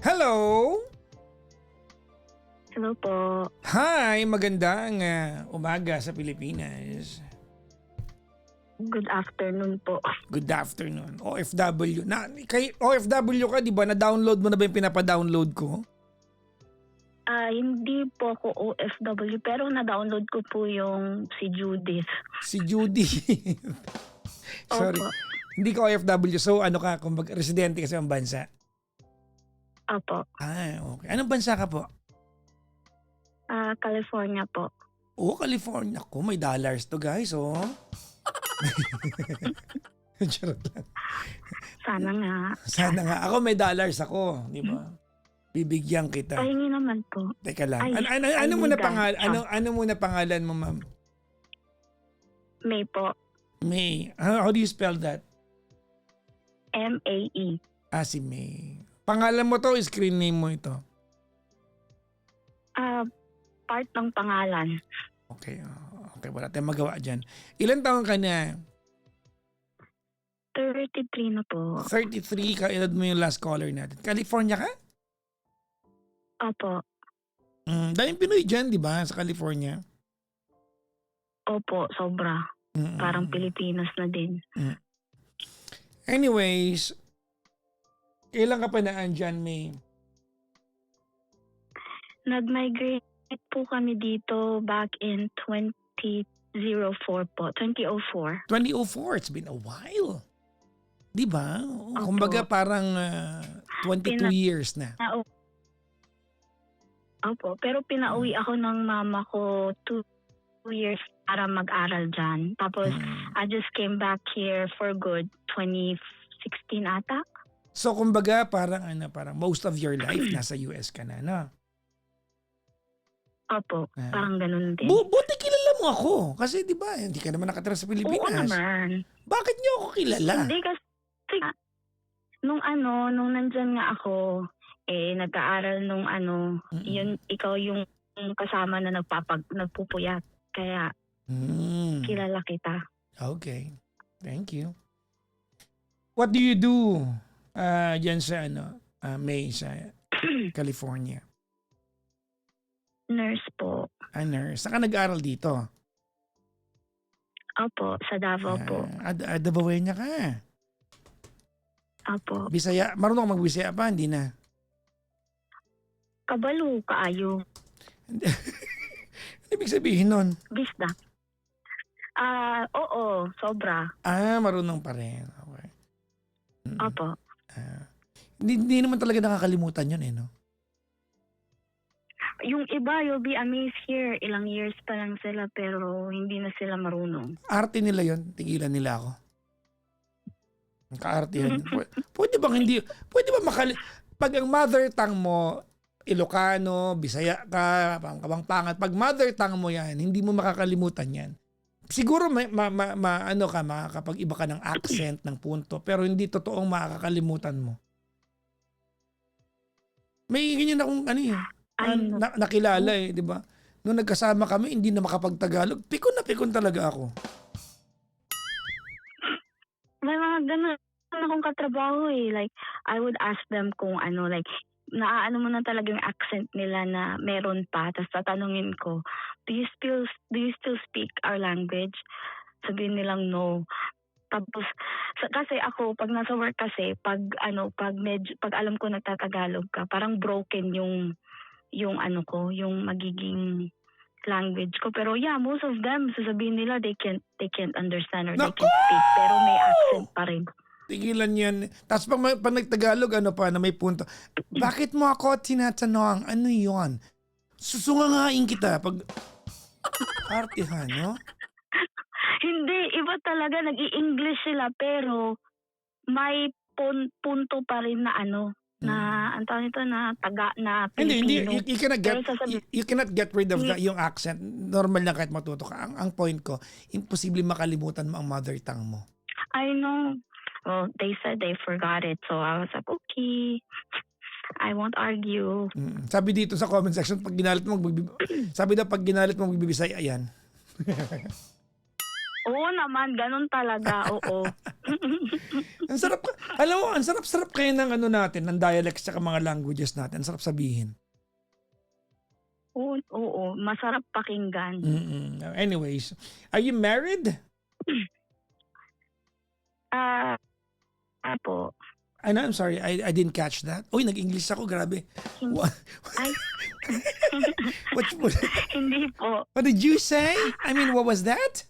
Hello! Hello po. Hi! Magandang umaga sa Pilipinas. Good afternoon po. Good afternoon. OFW. Kay OFW ka, di ba? Na-download mo na ba yung pinapa-download ko? Hindi po ako OFW pero na-download ko po yung si Judith. Si Judy. Sorry. Opo. Hindi ka OFW. So ano ka? Kung residente ka sa ibang bansa? Opo. Okay. Anong bansa ka po? California po. California. Ako, may dollars to guys, oh. Charot lang. Sana nga. Sana nga. Ako may dollars ako. Di ba? Bibigyan kita. Pahingi naman po. Teka lang. Ay, Ano muna Aida. pangalan? Ano muna pangalan mo, ma'am? May po. May. How do you spell that? MAE. Si May. Pangalan mo to, screen name mo ito. Part ng pangalan. Okay. Okay, wala tayong magawa dyan. Ilan taon ka na? 33 na po. 33 ka, edad mo yung last caller natin. California ka? Opo. Daming Pinoy dyan, di ba? Sa California. Opo, sobra. Parang Pilipinas na din. Anyways, kailan ka pa naandyan, May? Nag-migrate po kami dito back in 2004 po. 2004. 2004, it's been a while. Di ba? Opo. Kumbaga parang 22 years na. Opo, pero pinauwi ako ng mama ko 2 years para mag-aral dyan. Tapos, I just came back here for good 2016 ata. So kumbaga parang most of your life nasa US ka na, no? Opo, parang ganun din. Buti kilala mo ako. Kasi di ba, hindi ka naman nakatira sa Pilipinas. Oo naman. Bakit niyo ako kilala? Hindi kasi, nung nandyan nga ako, nag-aaral yun, ikaw yung kasama na nagpupuyat. Kaya, kilala kita. Okay. Thank you. What do you do dyan sa May, sa California? Nurse po. Nurse. Saan ka nag-aaral dito? Opo, sa Davao po. Davaoeña ka. Opo. Bisaya. Marunong ka mag-Bisaya pa? Hindi na. Kabalo, kaayo. Ano ibig sabihin nun? Bisda. Oo, sobra. Marunong pa rin. Okay. Opo. Hindi naman talaga nakakalimutan yun, no? Yung iba, you'll be amazed here. Ilang years pa lang sila pero hindi na sila marunong. Arte nila yun. Tigilan nila ako. Kaarte yan. Pwede ba pag ang mother tongue mo, Ilocano, Bisaya ka, Kabangpangan, pag mother tongue mo yan, hindi mo makakalimutan yan. Siguro makakapag-iba ka ng accent, ng punto, pero hindi totoong makakalimutan mo. May ganyan akong nakilala di ba? Nung nagkasama kami, hindi na makapag-Tagalog. Pikon na pikon talaga ako. May mga ganun akong katrabaho Like, I would ask them kung naaano mo na talaga yung accent nila na meron pa. Tapos tatanungin ko, do you still speak our language? Sabihin nilang no. Tapos, kasi ako, pag nasa work kasi, pag alam ko nagtatagalog ka, parang broken yung magiging language ko. Pero most of them, sasabihin nila they can't understand or they can't speak. Pero may accent pa rin. Tigilan yan. Tapos pag nagtagalog, na may punto. Bakit mo ako tinatanong? Ano yun? Susungangain kita. Pag artihan, no? Hindi. Iba talaga. Nag-i-English sila. Pero may punto pa rin na ang tawag nito na Pilipino. Hindi. You cannot get rid of yung accent. Normal lang kahit matuto ka. Ang point ko, imposible makalimutan mo ang mother tongue mo. I know. Well, they said they forgot it. So I was like, okay. I won't argue. Sabi dito sa comment section, pag ginalit mo, magbibisay, ayan. Oo naman, ganun talaga, oo. Ang sarap, alam mo, ang sarap-sarap kayo ng ano natin, ng dialects at mga languages natin. Ang sarap sabihin. Oo, masarap pakinggan. Anyways, are you married? Po. Ano, I'm sorry, I didn't catch that. Uy, nag-English ako, grabe. Hindi, What, ay, what, hindi po. what did you say? I mean, what was that?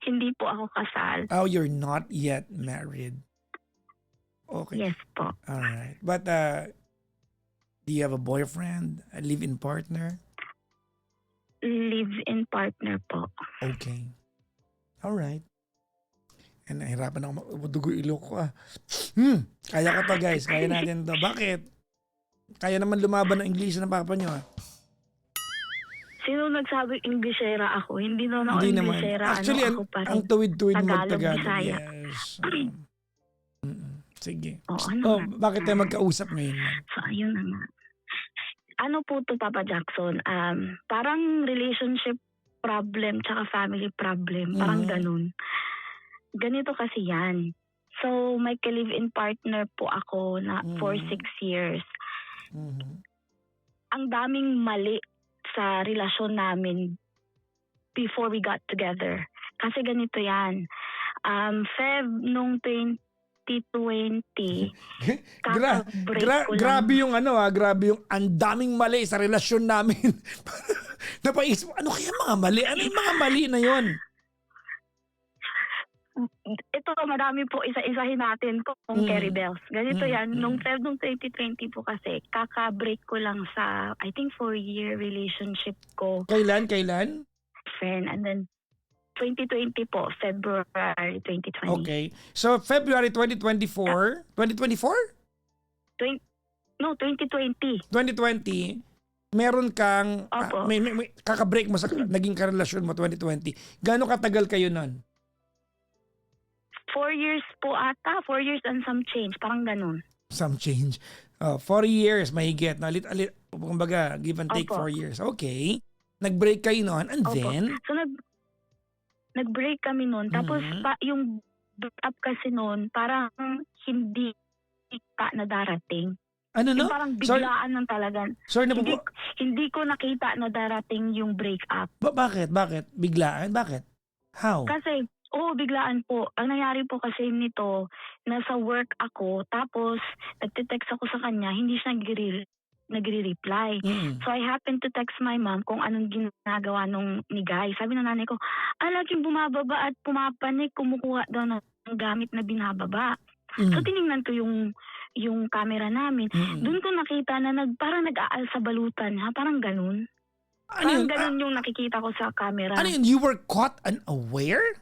Hindi po ako kasal. Oh, you're not yet married. Okay. Yes po. All right. But do you have a boyfriend, a live-in partner? Live-in partner po. Okay. All right. And nahirapan ako dugo ilok ko ah. Kaya ka to guys. Kaya natin to. Bakit? Kaya naman lumaban ng English ng papa nyo ah. Sino nagsabi Inglesera ako? Hindi naman ako Hindi naman. Inglesera. Actually, ako pa ang rin. tuwid-tuwid mo Tagalog, mag-Tagalog. Bisaya. Yes. Sige. Oo, Oh, naman. bakit tayo magkausap ngayon? So, ayun na nga. Ano po to, Papa Jackson? Parang relationship problem tsaka family problem. Parang ganun. Ganito kasi yan. So, may ka-live-in partner po ako na for 6 years. Ang daming mali sa relasyon namin before we got together. Kasi ganito yan. Feb nung 2020, kaka-break ko lang. Grabe yung ano grabe yung ang daming mali sa relasyon namin. Napaisip, ano kaya mga mali? Ano yung mga mali na yon? Ito, marami po, isa-isahin natin kung Kerry Bells. Ganito yan, nung Feb nung 2020 po kasi, kaka-break ko lang sa, I think 4-year relationship ko. Kailan? Friend, and then 2020 po, February 2020. Okay. So, February 2024? 2024? No, 2020. 2020, meron kang, Opo. may kaka-break mo sa naging karelasyon mo 2020. Gaano katagal kayo nun? 4 years po ata, 4 years and some change, parang ganun. Some change. 4 years, mahigit. Na alit, kumbaga, give and take Opo. 4 years. Okay. Nag-break kayo noon and Opo. then? So, nag-break kami noon. Tapos, yung break up kasi noon, parang hindi kita na darating. Ano no? Yung parang biglaan ng talaga. Sorry, Hindi ko nakita na darating yung break up. Bakit? Biglaan? Bakit? How? Kasi, biglaan po. Ang nangyari po kasi nito, nasa work ako, tapos nagte-text ako sa kanya, hindi siya nagre-reply. So I happened to text my mom kung anong ginagawa ni Guy. Sabi ng nanay ko, laging bumababa at pumapanik, kumukuha daw ng gamit na binababa. So tiningnan ko yung camera namin. Doon ko nakita na parang nag-aal sa balutan, parang ganun. Parang ganun yung nakikita ko sa camera. Ano yun? You were caught unaware?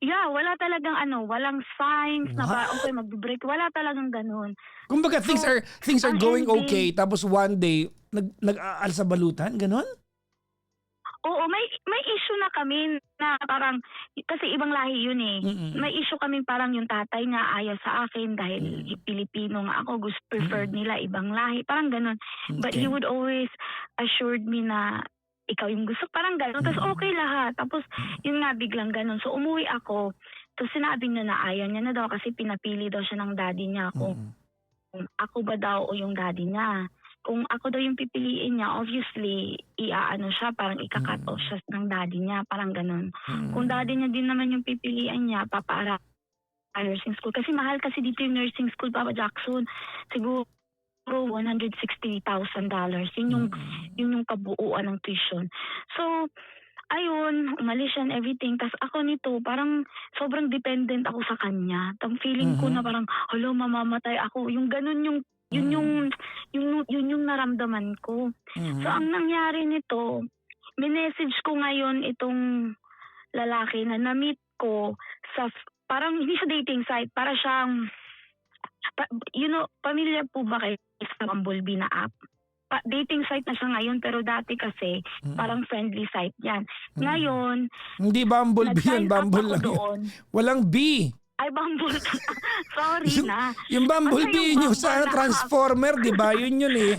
Yeah, wala talagang walang signs na okay, mag-break. Wala talagang ganun. Kumbaga, things are ang going ending, okay, tapos one day, nag-aal sa balutan? Ganon? Oo, may issue na kami na parang, kasi ibang lahi yun eh. May issue kami parang yung tatay niya ayaw sa akin dahil Pilipino nga ako, preferred nila ibang lahi, parang ganun. But he would always assured me na ikaw yung gusto, parang gano'n. Tapos okay lahat. Tapos yun nga, biglang gano'n. So umuwi ako. Tapos sinabi niya na ayaw niya na daw kasi pinapili daw siya ng daddy niya kung ako ba daw o yung daddy niya. Kung ako daw yung pipiliin niya, obviously, siya, parang ika-cut off siya ng daddy niya. Parang gano'n. Kung daddy niya din naman yung pipilian niya, papaara nursing school. Kasi mahal kasi dito yung nursing school, Papa Jackson. Siguro $160,000. Yun yung kabuuan ng tuition. So, ayun, umalis siya and everything. Tapos ako nito, parang sobrang dependent ako sa kanya. Tang feeling ko na parang, mamamatay ako. Yung ganun yun yung naramdaman ko. So, ang nangyari nito, minessage ko ngayon itong lalaki na na-meet ko sa, parang hindi sa dating site, para siyang, familiar po ba kayo sa Bumblebee na app? Dating site na siya ngayon, pero dati kasi parang friendly site yan. Ngayon, hindi Bumblebee yan, Bumble lang doon. Walang B. Ay, Bumble. Sorry na. Yung Bumblebee Basta yung nyo sa Bumble na Transformer, di ba? Yun eh.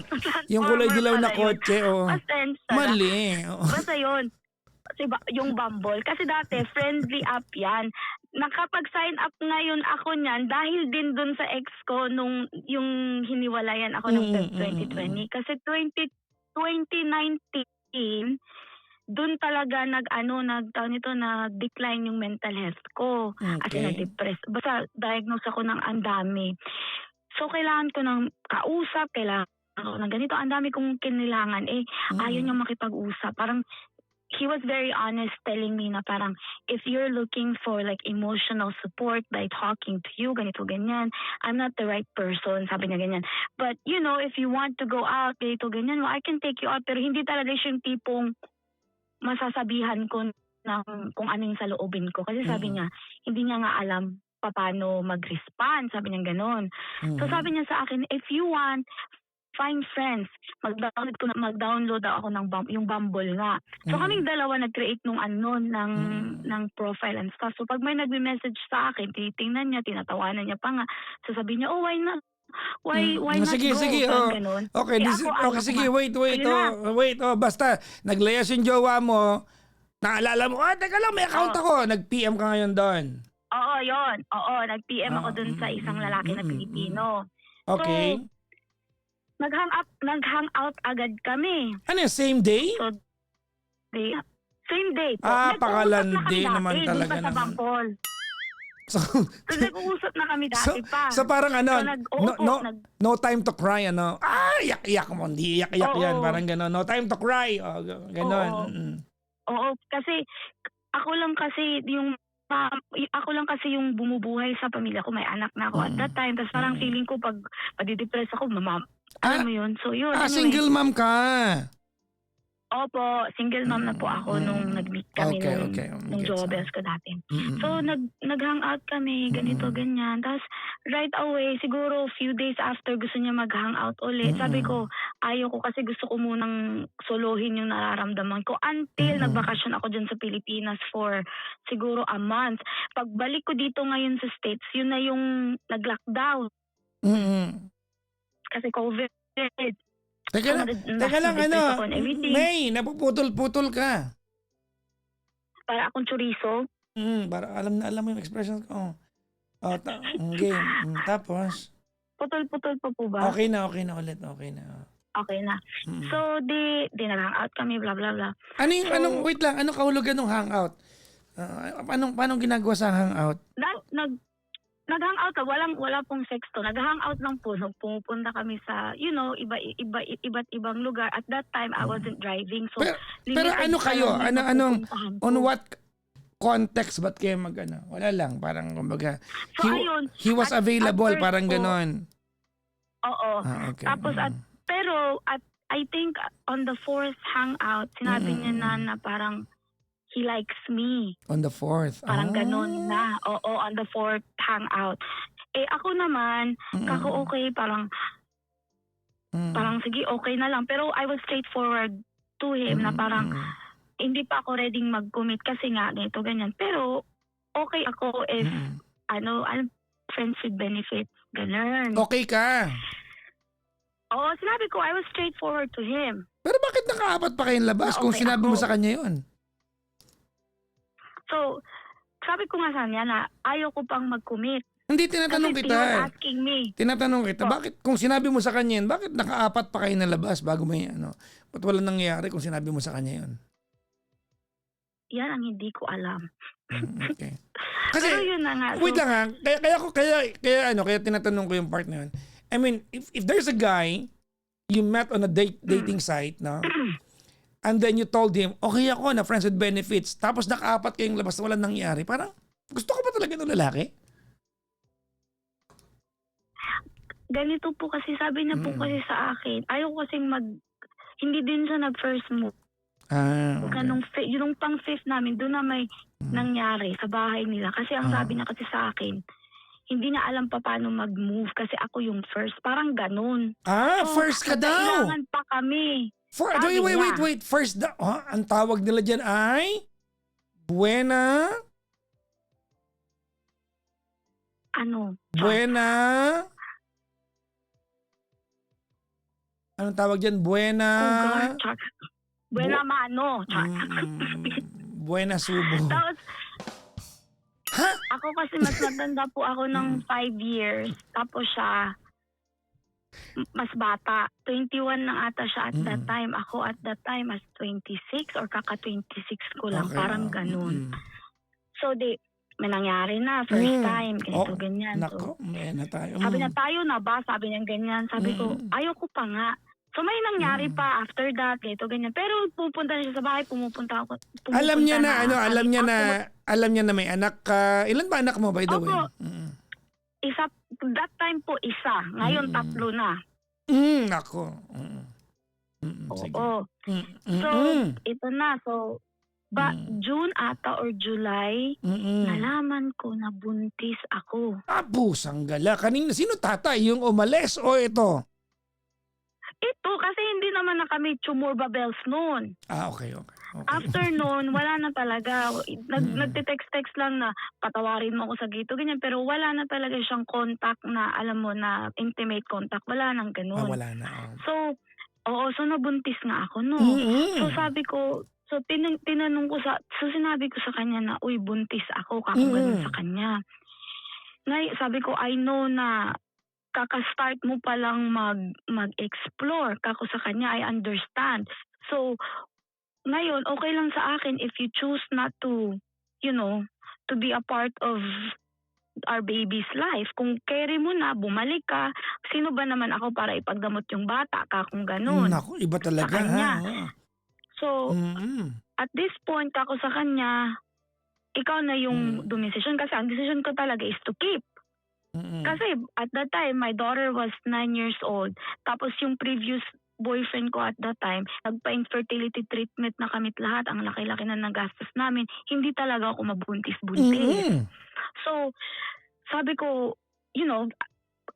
Yung kulay Transformer dilaw na pala yun. kotse. Oh. Pasensya na. Mali. Oh. Basta yun. Kasi yung Bumble. Kasi dati, friendly app yan. Nakapag-sign up ngayon ako niyan dahil din dun sa ex ko nung yung hiniwalayan ako ng Feb 2020. Kasi 2019, dun talaga nag-decline yung mental health ko. As in, Okay. na-depress. Basta diagnose ako ng ang dami. So, kailangan ko ng kausap, kailangan ko ng ganito. Ang dami kong kinilangan. Ayaw niya makipag-usap. Parang, he was very honest telling me na parang, if you're looking for like emotional support by talking to you, ganito, ganyan, I'm not the right person, sabi niya ganyan. But, you know, if you want to go out, ganito, ganyan, well, I can take you out. Pero hindi talaga siya yung tipong masasabihan ko ng kung anong sa loobin ko. Kasi sabi niya, hindi niya nga alam paano mag-respond. Sabi niya gano'n. So sabi niya sa akin, if you want, find friends. Mag-download ako ng yung Bumble nga. So kaming dalawa nag-create ng profile and stuff. So pag may nagme-message sa akin, titingnan niya, tinatawanan niya pa nga. So sabi niya, oh, why not? Why not Sige, go? sige. Parang Oh. ganun. Okay, Ako, sige, wait. Ayun na. Wait, basta, naglayas yung jowa mo, naalala mo, teka lang, may account ako. Nag-PM ka ngayon doon. Oo, yun. Oo, nag-PM ako dun sa isang lalaki na Pilipino. Okay. So, nag-hangout agad kami. Ano yun, same day? So, same day po. Nag-uusap na Pakalandi kami naman dati, talaga dun pa sa naman. Bangkol. So, So, nag-uusap na kami dati pa. so parang ano, So, no time to cry, ano? Iyak-iyak mo, hindi iyak-iyak Oo. yan. Parang gano'n, no time to cry. Gano'n. Oo. Oo, kasi ako lang kasi yung bumubuhay sa pamilya ko, may anak na ako at that time. Tapos parang feeling ko pag madidepress ako, alam mo yun. So yun. Anyway. Single mom ka. Opo, single mom na po ako nung nag-meet kami nung jobels ko dati. So nag-hangout kami, ganito, ganyan. Tapos right away, siguro few days after gusto niya mag-hangout ulit. Sabi ko, ayaw ko kasi gusto ko munang solohin yung nararamdaman ko until nagbakasyon ako dyan sa Pilipinas for siguro a month. Pagbalik ko dito ngayon sa States, yun na yung nag-lockdown. Kasi COVID. Teka lang, May, napuputol-putol ka. Para akong chorizo. Para alam mo yung expression ko. Game. Tapos? Putol-putol pa po ba? Okay na ulit. Okay na. Okay na. So, di nag-hangout kami, blah, blah, blah. Wait lang, anong kahulugan ng hangout? Paano ginagawa sa hangout? Nag-hangout ka, wala pong sex to. Nag-hangout lang po. Pumupunta kami sa, iba't ibang lugar. At that time, I wasn't driving. So, pero ano kayo? pupuntahan ko. On what context ba't kayo wala lang, parang kumbaga, So, ayun. he was At available, first parang po, ganon. Oo. Okay. Tapos, I think on the fourth hangout, sinabi niya na parang, he likes me. On the 4th. Parang ganun na. Oo, on the fourth hangout. Ako naman, okay, parang sige, okay na lang. Pero I was straightforward to him na parang hindi pa ako ready mag-commit kasi nga ganito, ganyan. Pero okay ako if, friends with benefits, ganun. Okay ka. Oo, sinabi ko, I was straightforward to him. Pero bakit nakaapat pa kayong labas kung sinabi mo sa kanya yun? So, sabi ko nga sa kanya na ayaw ko pang mag-commit. Hindi, tinatanong Kasi kita. he was asking me. Tinatanong kita, bakit kung sinabi mo sa kanya yun, bakit nakaapat pa kayo na labas bago may ba't wala nangyayari kung sinabi mo sa kanya yun? Yan ang hindi ko alam. Okay. Kasi, pero yun na nga. Wait lang ha, kaya tinatanong ko yung part na yun. I mean, if there's a guy you met on a dating site, no? And then you told him, okay ako na friends with benefits. Tapos nakaapat kayong labas na walang nangyari. Parang, gusto ko ba talaga ng lalaki? Ganito po kasi, sabi niya po kasi sa akin, ayaw kasing hindi din siya nag-first move. Okay. Yung pang fifth namin, doon na may nangyari sa bahay nila. Kasi ang sabi niya kasi sa akin, hindi niya alam pa paano mag-move kasi ako yung first. Parang ganun. First ka daw. Kailangan pa kami. Wait. First, ang tawag nila dyan ay Buena ano, Buena. Anong tawag dyan? Buena. cougar, char. Buena mano, char. Buena subo. Tapos, Ha? ako kasi mas matanda po ako ng 5 years. Tapos siya, mas bata. 21 lang ata siya at that time. Ako at that time as 26 or kaka-26 ko lang. Okay, Parang ganun. mm. So, may nangyari na. First time. Ganito, Oh, ganyan. Nako, may na tayo. Sabi niya, tayo na ba? Sabi niya ganyan. Sabi ko, ayoko pa nga. So may nangyari pa after that, ganito, ganyan. Pero pupunta na siya sa bahay, pumupunta ako. Alam niya na, alam niya Ako, na may anak ka. Ilan ba anak mo, by the way? Opo. Isa, that time po isa. Ngayon tatlo na. Nako. Sige. Oo. So, ito na. So, June ata or July, nalaman ko na buntis ako. Pusang gala. Kanina, sino tatay? Yung umalis o ito? Ito, kasi hindi naman na kami tumor babels noon. Okay. After noon, wala na talaga. Nagte-text-text lang na patawarin mo ako sa gito, ganyan. Pero wala na talaga siyang contact na, alam mo, na intimate contact. Wala nang ganun. Wala na. So, so nabuntis nga ako, no? So sabi ko, tinanong ko sinabi ko sa kanya na, uy, buntis ako, ganun sa kanya. Sabi ko, I know na kaka-start mo pa lang mag-explore. Kako sa kanya, I understand. So, ngayon, okay lang sa akin if you choose not to, to be a part of our baby's life. Kung carry mo na, bumalik ka, sino ba naman ako para ipagdamot yung bata? Kakong ganun. Naku, iba talaga. Sa kanya. Ha? So, at this point, kako sa kanya, ikaw na yung dumesisyon. Kasi ang decision ko talaga is to keep. Kasi at that time, my daughter was 9 years old. Tapos yung previous boyfriend ko at that time, nagpa-infertility treatment na kami lahat. Ang laki-laki na nagastos namin. Hindi talaga ako mabuntis-buntis. So, sabi ko,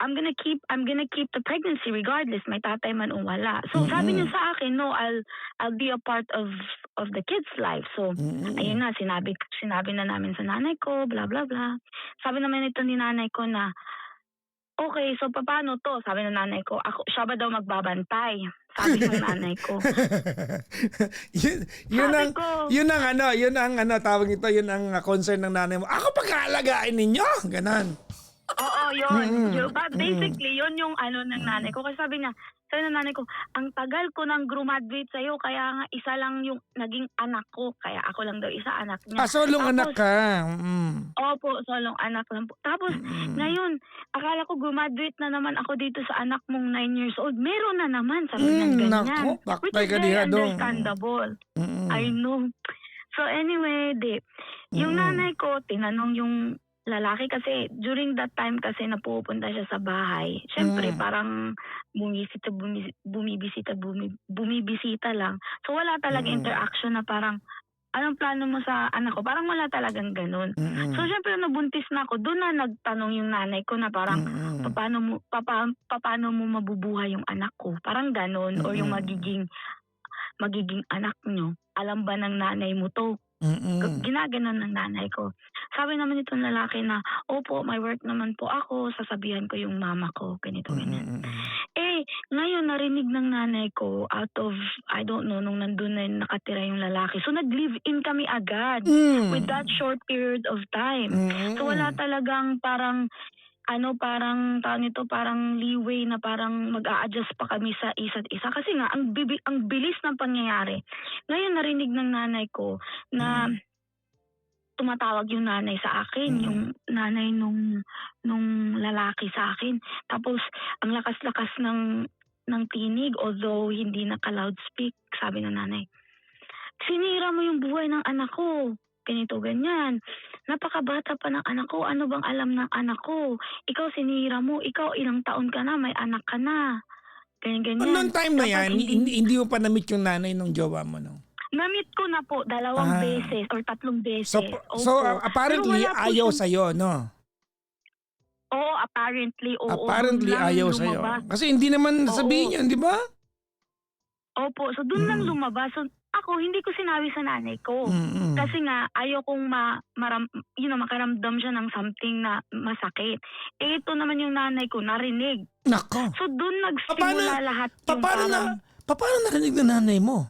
I'm gonna keep the pregnancy regardless, may tatay man o wala. So sabi niya sa akin, no, I'll be a part of the kid's life. So ayun na, sinabi na namin sa nanay ko, blah blah blah. Sabi naman ito ni nanay ko na, okay, so paano to? Sabi ng nanay ko, siya ba daw magbabantay? Sabi ng nanay ko. yun ang tawag ito, yun ang concern ng nanay mo. Ako pag-aalagaan ninyo, ganon. Oo, yun. But basically, yun yung ng nanay ko. Kasi sabi ng nanay ko, ang tagal ko nang graduate sa'yo, kaya nga isa lang yung naging anak ko. Kaya ako lang daw isa anak niya. Solong anak ka. Opo, solong anak lang po. Tapos, ngayon, akala ko graduate na naman ako dito sa anak mong 9 years old. Meron na naman, sabi ng ganyan. Which is very understandable. I know. So anyway, yung nanay ko, tinanong yung lalaki kasi during that time kasi napupunta siya sa bahay. Siyempre parang bumibisita lang. So wala talaga interaction na parang anong plano mo sa anak ko? Parang wala talagang ganun. So siyempre nabuntis na ako. Doon na nagtanong yung nanay ko na parang paano mo mabubuhay yung anak ko? Parang ganun or yung magiging anak nyo. Alam ba ng nanay mo to? Ginaganon ng nanay ko. Sabi naman itong lalaki na, opo, may work naman po ako, sasabihan ko yung mama ko, ganito, ganyan. Ngayon narinig ng nanay ko out of, I don't know, nung nandun na nakatira yung lalaki. So nag-live-in kami agad with that short period of time. So wala talagang parang parang leeway na parang mag-a-adjust pa kami sa isa't isa. Kasi nga, ang bilis ng pangyayari. Ngayon, narinig ng nanay ko na tumatawag yung nanay sa akin, yung nanay nung lalaki sa akin. Tapos, ang lakas-lakas ng tinig, although hindi naka-loudspeak, sabi ng nanay, sinira mo yung buhay ng anak ko. Ganito, ganyan. Napakabata pa ng anak ko. Ano bang alam ng anak ko? Ikaw sinira mo. Ikaw ilang taon ka na. May anak ka na. Ganyan, ganyan. Noong time na yan, hindi mo pa na-meet yung nanay ng jowa mo, no? Na-meet ko na po 2 beses or 3 beses. So apparently ayaw sa'yo, no? Oo, apparently. Oo, apparently ayaw sa'yo. Kasi hindi naman sabihin yan, di ba? Opo. So doon lang lumabas. So ako, hindi ko sinabi sa nanay ko. Mm-mm. Kasi nga, ayaw kong makaramdam siya ng something na masakit. Eh, ito naman yung nanay ko, narinig. Nako. So, doon nagsimula lahat yung Paano narinig ng nanay mo?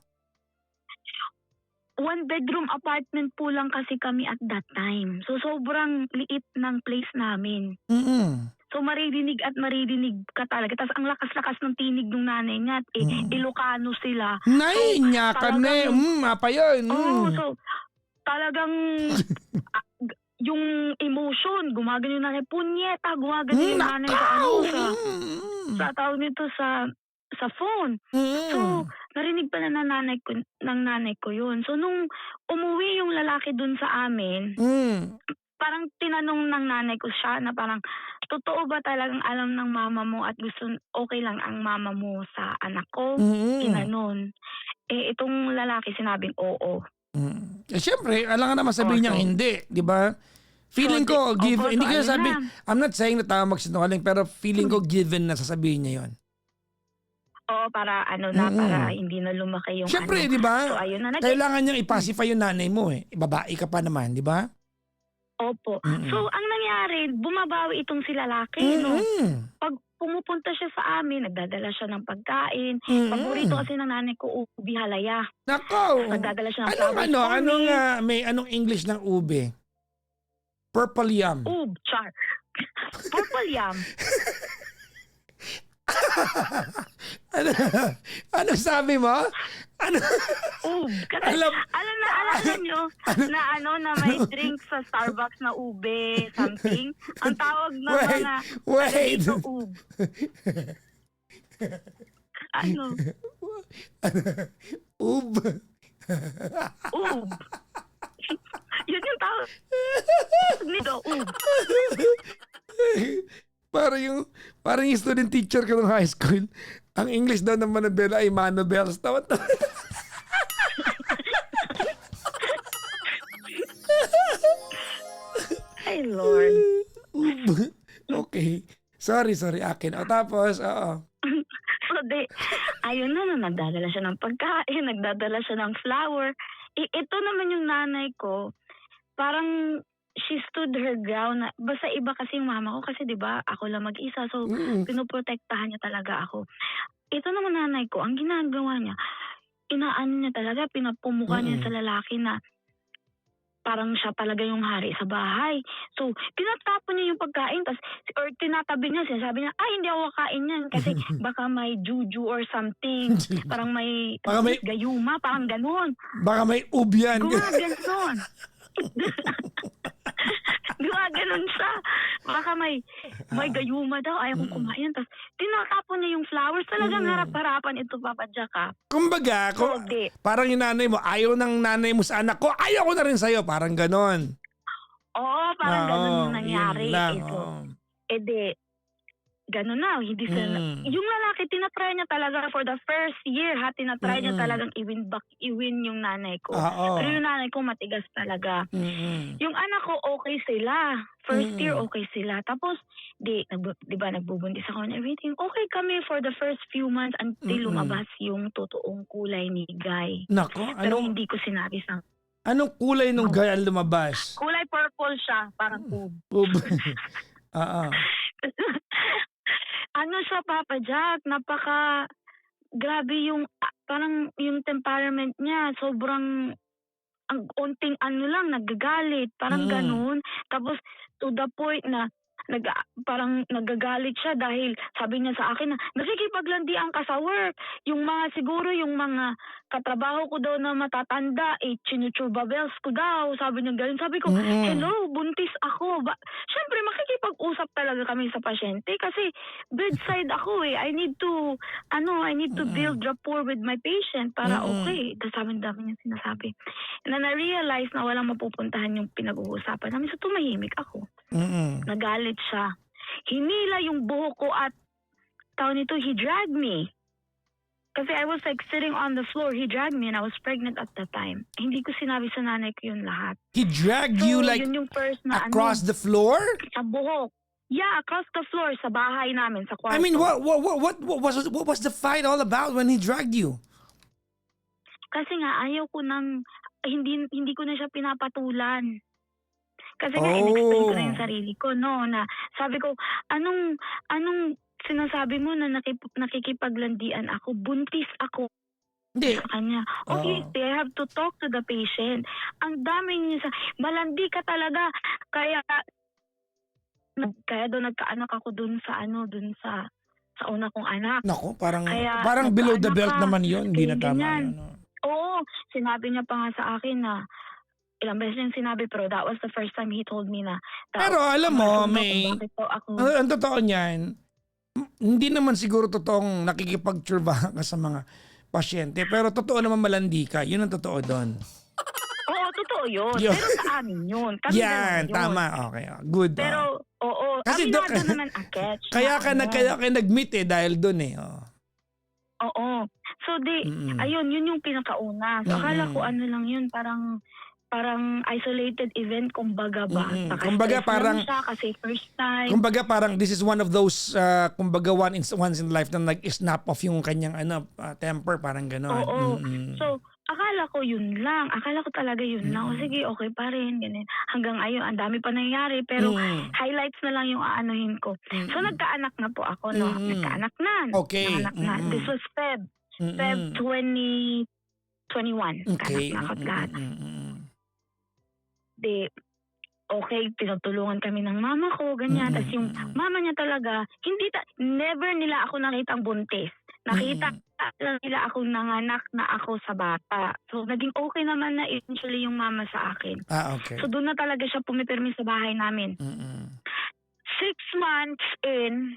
one-bedroom apartment po lang kasi kami at that time. So, sobrang liit ng place namin. Mm-mm. So, maririnig at maririnig ka talaga. Tapos, ang lakas-lakas ng tinig ng nanay niya. Ilocano sila. Nay, niya ka na. Apa yun. So, talagang yung emotion, gumagano yung nanay. Punyeta, gumagano yung nanay sa tawag nito sa phone. So, narinig pa na ng nanay ko yun. So, nung umuwi yung lalaki dun sa amin, parang tinanong ng nanay ko siya na parang, totoo ba talagang alam ng mama mo at gusto okay lang ang mama mo sa anak ko? Ginanon. Eh, itong lalaki sinabing oo. Siyempre, alam nga naman sabihin niyang hindi, di ba? Feeling ko, hindi ko sabi, I'm not saying na tama magsinungaling, pero feeling ko given na sasabihin niya yon. Oo, para para hindi na lumaki yung siyempre, di ba? So, ayun na. Kailangan niyang ipacify yung nanay mo eh. Babae ka pa naman, di ba? Opo. So, ang nangyari, bumabawi itong si lalaki, no? Pag pumupunta siya sa amin, nagdadala siya ng pagkain. Paborito kasi ng nanay ko, ubi halaya. Nako! Nagdadala siya ng flowers anong English ng ube? Purple yam. Char. Purple yam. Ano sabi mo? Ano? Alam nyo na may drink sa Starbucks na ube, something. Ang tawag na wait. Ano? Ub. Yun yung tawag nito, Parang yung student teacher ko ng high school. Ang English daw ng Manabela ay Manobels. Tawa. Ay, Lord. Okay. Sorry, akin. O tapos, oo. So, ayun na, nagdadala siya ng pagkain, nagdadala siya ng flower. Ito naman yung nanay ko, parang she stood her ground. Basta iba kasi yung mama ko kasi 'di ba ako lang mag-isa, so pinoprotektahan niya talaga ako. Ito naman nanay ko, ang ginagawa niya, inaano niya talaga, pinapumukha niya sa lalaki na parang siya talaga yung hari sa bahay. So, tinatapon niya yung pagkain or tinatabi niya, sinasabi niya, hindi ako kakain yan kasi baka may juju or something. Parang may gayuma, parang ganun. Baka may ubyan. Gumaganon. Gumaganon siya. Baka may gayuma daw, ayaw kong kumain. Tapos, tinatapon niya yung flowers. Talagang harap-harapan ito, Papa Jack, ha? Kumbaga, parang yung nanay mo, ayaw ng nanay mo sa anak ko, ayaw ko na rin sa'yo. Parang ganon. Oo, parang ganon yung nangyari. Ganon na. Hindi sila, yung lalaki, tinatry niya talaga for the first year, tinatry niya talagang i-win yung nanay ko. Pero yung nanay ko matigas talaga. Yung anak ko, okay sila. First year, okay sila. Tapos, di ba, nagbubuntis ako and everything. Okay kami for the first few months until lumabas yung totoong kulay ni Guy. Nako, pero hindi ko sinabi sa... Anong kulay nung Guy ang lumabas? Kulay purple siya, parang tube. Ano siya, Papa Jack, grabe yung, parang yung temperament niya, sobrang, ang unting nagagalit, parang ganun. Tapos, to the point na, parang nagagalit siya dahil sabi niya sa akin na nakikipaglandian ka sa work. Yung siguro yung mga katrabaho ko daw na matatanda, chinuturbabels ko daw. Sabi niya ganun. Sabi ko, hello, buntis ako. Siyempre, makikipag-usap talaga kami sa pasyente kasi bedside ako eh. I need to build rapport with my patient para okay. Tapos dami niya sinasabi. And then I realized na walang mapupuntahan yung pinag-uusapan namin. So tumahimik ako. Nagalit siya. Hinila yung buhok ko at he dragged me. Kasi I was like sitting on the floor. He dragged me and I was pregnant at that time. Hindi ko sinabi sa nanay ko yun lahat. He dragged you like yun yung first na, across the floor? Sa buhok. Yeah, across the floor sa bahay namin, sa kwarto. I mean, what was the fight all about when he dragged you? Kasi nga ayaw ko ng hindi ko na siya pinapatulan. Kasi nga in-explain ko na yung Oh. sarili ko 'no, na sabi ko, "Anong sinasabi mo na nakikipaglandian ako, buntis ako." Hindi. Sa kanya, Oo. "Obviously, I have to talk to the patient. Ang dami niyo malandi ka talaga." Kaya kaya daw nagkaanak ako dun sa una kong anak. Naku, parang Kaya parang below the nagkaanak belt ka, naman 'yun, hindi na tama ganyan. 'yun, oh. Oo, sinabi niya pa nga sa akin na ilang beses niyang sinabi pero that was the first time he told me na Pero alam I mo, don't know kung May, bakit daw ako ang totoo niyan, hindi naman siguro totoong nakikipagtsurbahan ka sa mga pasyente, pero totoo naman malandi ka, 'yun ang totoo do'n. oo, totoo yun. 'Yun. Pero sa amin yun, kami dalawa 'Yan, yun. tama, okey, good, oo. Pero oo, Kasi do aminado naman Akech kaya na ka ano. kaya kayo nag-meet, eh, dahil do'n, eh, oo. Oo. So Mm. ayun, yun yung pinakauna. So akala ko Mm. ano lang yun, parang isolated event kumbaga ba. Baka Kumbaga stress lang parang siya kasi first time. kumbaga parang this is one of those, kumbaga once in life na nag-snap off yung kanyang temper, parang gano'n. Oo. So akala ko yun lang. Akala ko talaga yun lang. O Mm. sige, okay pa rin, ganyan. Hanggang ngayon, ang dami pa nangyayari. Pero Mm. highlights na lang yung aanuhin ko. So Mm. nagkaanak na po ako, no? Mm. Nagkaanak na. Okey. Nanganak na. This was Feb Mm. 2021. Nagkaanak Okey. na ako at lahat. Mm. Di, okay, tinutulungan kami ng mama ko, ganyan. Tas yung mama niya talaga, never nila ako nakitang buntis. Nakita lang nila akong nanganak na ako sa bata. So, naging okay naman na eventually yung mama sa akin. Okey. So, doon na talaga siya pumipirmi sa bahay namin. 6 months in,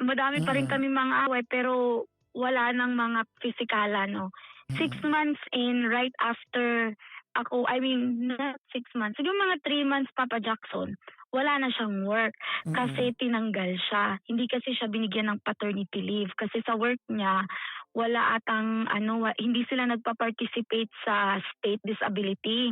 madami pa rin kami mga away, pero wala nang mga pisikala, no? 6 months in, right after ako, I mean, not 6 months. Siguro mga 3 months, Papa Jackson, wala na siyang work kasi tinanggal siya. Hindi kasi siya binigyan ng paternity leave kasi sa work niya, wala atang, hindi sila nagpa-participate sa state disability.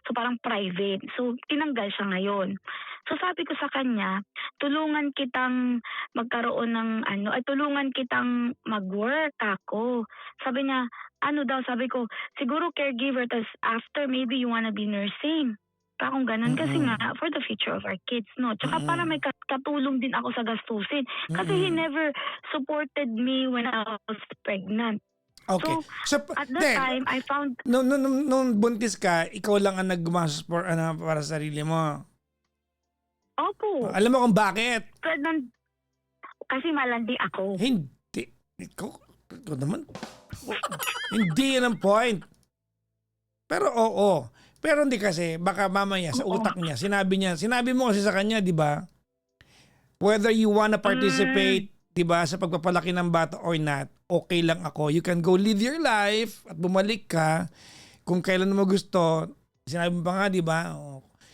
So parang private. So tinanggal siya ngayon. So sabi ko sa kanya, tulungan kitang magkaroon ng tulungan kitang mag-work ako. Sabi niya, ano daw, sabi ko, siguro caregiver, tas after maybe you wanna be nursing. Akong ganun kasi nga for the future of our kids, no? Tsaka para may katulong din ako sa gastusin. Kasi he never supported me when I was pregnant. Okay. So, At that time, I found, nung buntis ka, ikaw lang ang naggumastos para sa sarili mo. opo, Alam mo kung bakit? pregnant, kasi malandi ako. Hindi. Ikaw naman. Hindi yan ang point. Pero oo. Pero hindi kasi, baka mamaya sa utak niya, sinabi mo kasi sa kanya, di ba? Whether you wanna participate, di ba, sa pagpapalaki ng bata or not, okay lang ako. You can go live your life at bumalik ka kung kailan mo gusto. Sinabi mo pa nga, di ba?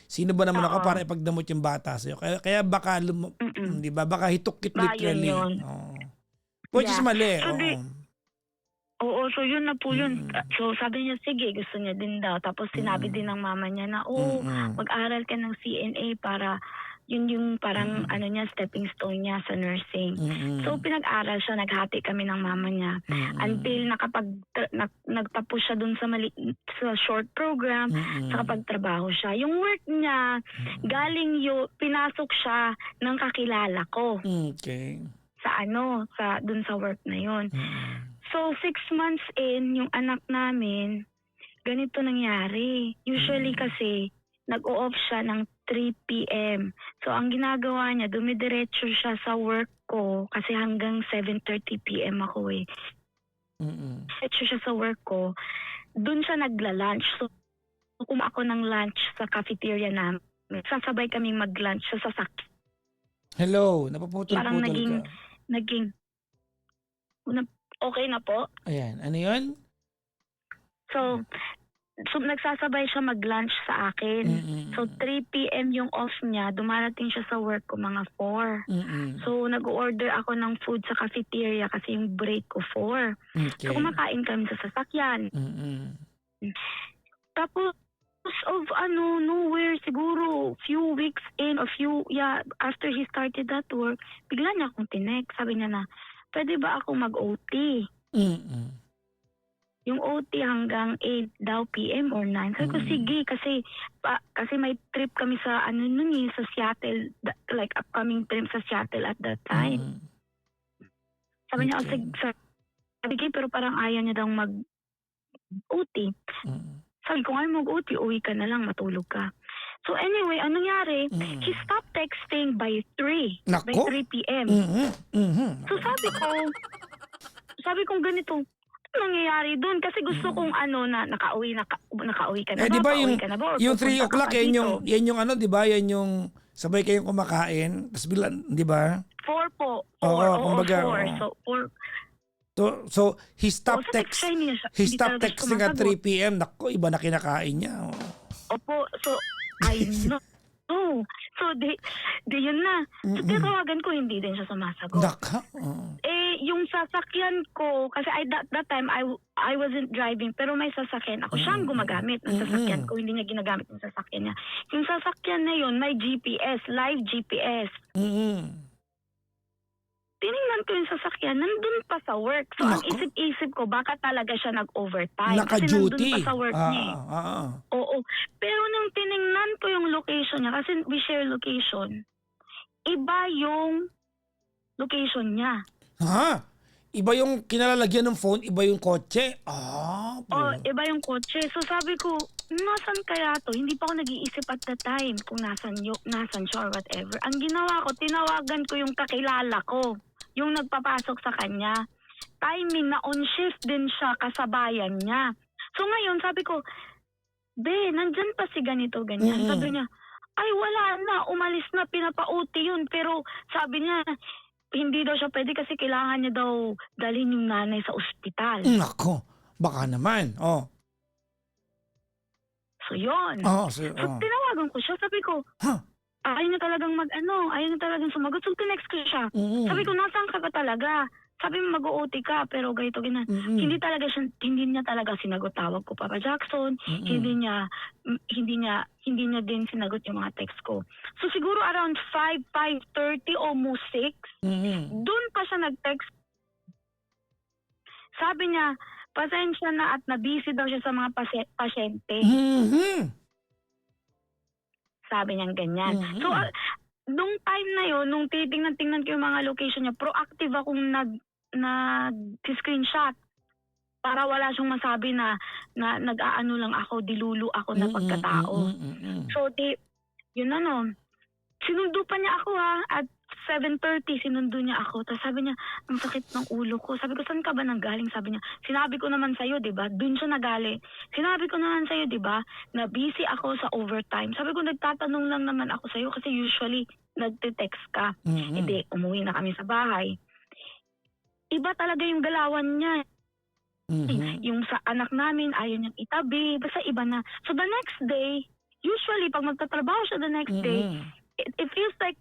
Sino ba naman ako para ipagdamot yung bata sa'yo? Kaya baka, di ba? Baka hitok-kit literally. Yun. Which is Yeah. mali. So, Oo. so yun na po yun. So sabi niya, sige, gusto niya din daw. Tapos sinabi din ng mama niya na, mag-aral ka ng CNA para yun yung parang stepping stone niya sa nursing. So pinag-aral siya, naghati kami ng mama niya. Until nagtapos siya dun sa short program, sa kapagtrabaho siya. Yung work niya, pinasok siya ng kakilala ko. Okay. Dun sa work na yun. So, 6 months in, yung anak namin, ganito nangyari. Usually kasi, nag-o-off siya ng 3 p.m. So, ang ginagawa niya, dumidiretso siya sa work ko kasi hanggang 7:30 p.m. ako eh. Diretso siya sa work ko. Doon siya nagla-lunch. So, kuma ako ng lunch sa cafeteria namin. Sasabay kaming mag-lunch sa sasakyan. Hello, napuputol-putol Parang ka. Okay na po? Ayan, ano yun? So nagsasabay siya mag-lunch sa akin. So 3 p.m. yung off niya, dumarating siya sa work ko mga 4. So nag-order ako ng food sa cafeteria kasi yung break ko 4. Okay. So kumakain kami sa sasakyan. Tapos nowhere, siguro few weeks in, after he started that work, bigla niya akong tinext. Sabi niya na, pwede ba ako mag-OT? yung OT hanggang 8 daw PM or 9. Sabi ko, sige, kasi may trip kami sa sa Seattle, like upcoming trip sa Seattle at that time. Sabi niya, Okay. sige, pero parang ayaw niya daw mag-OT. Sabi ko, ayaw mag-OT, uwi ka na lang, matulog ka. So anyway, anong nangyari? He stopped texting by 3. By Nako. 3 PM. So sabi ko ganito, ano nangyayari doon? Kasi gusto kong na nakauwi ka na ba? Di ba Pauwi ka na ba? Or yung 3 pupunta ka o'clock, pa yan dito? yung di ba? Yan yung sabay kayong kumakain. Tapos bigla, di ba? 4 po. 4. Oo, Oo, kumbaga, 4. oo. So, 4. So he stopped Sabi ko, he hindi stopped talaga texting at sumasagot. 3 PM. Nako, iba na kinakain niya. Opo. So, I know. So, yun na. So, tinawagan ko, hindi din siya sumasagot. Naka. Yung sasakyan ko, kasi that time, I wasn't driving, pero may sasakyan ako. Siya ang gumagamit ng sasakyan ko, hindi niya ginagamit ng sasakyan niya. Yung sasakyan na yun, may GPS, live GPS. Tinignan ko yung sasakyan, nandun pa sa work. So, ang Nako. isip-isip ko, baka talaga siya nag-overtime. Kasi Naka-duty. nandun pa sa work niya. Oo. Pero nung tinignan ko yung location niya, kasi we share location, iba yung location niya. Ha? Iba yung kinalalagyan ng phone, iba yung kotse. Iba yung kotse. So sabi ko, nasan kaya to? Hindi pa ako nag-iisip at the time kung nasan siya or whatever. Ang ginawa ko, tinawagan ko yung kakilala ko, yung nagpapasok sa kanya. Timing na on shift din siya, kasabayan niya. So ngayon, sabi ko, nandyan pa si ganito, ganyan. Sabi niya, ay wala na, umalis na, pinapa-OT yun. Pero sabi niya, hindi daw siya pwede kasi kailangan niya daw dalhin yung nanay sa ospital. Nako. Baka naman. So yun. So tinawagan ko siya, sabi ko, ayaw niya talagang ayaw niya talagang sumagot. So tinext ko siya. Sabi ko, nasaan ka ba talaga? Sabi mo mag-OT ka, pero ganito, ganyan. Hindi niya talaga sinagot tawag ko, Papa Jackson. Hindi niya din sinagot yung mga text ko. So siguro around 5:30, almost 6, doon pa siya nag-text. Sabi niya, pasensya na at na-busy daw siya sa mga pasyente. Sabi niya ganyan. So, nung time na yon, nung tingnan ko yung mga location niya, proactive akong nag-screenshot para wala siyang masabi na nag-aano lang ako, dilulu ako na pagkatao. So, yun sinundo pa niya ako at 7:30 sinundo niya ako. Tapos sabi niya, ang sakit ng ulo ko. Sabi ko, saan ka ba nanggaling? Sabi niya, sinabi ko naman sa'yo, diba? Doon siya nagaling. Sinabi ko naman sa'yo, diba? Na busy ako sa overtime. Sabi ko, nagtatanong lang naman ako sa'yo kasi usually nagte-text ka. Hindi, umuwi na kami sa bahay. Iba talaga yung galawan niya. Yung sa anak namin, ayaw niyang itabi. Basta iba na. So the next day, usually pag magtatrabaho siya the next day, it feels like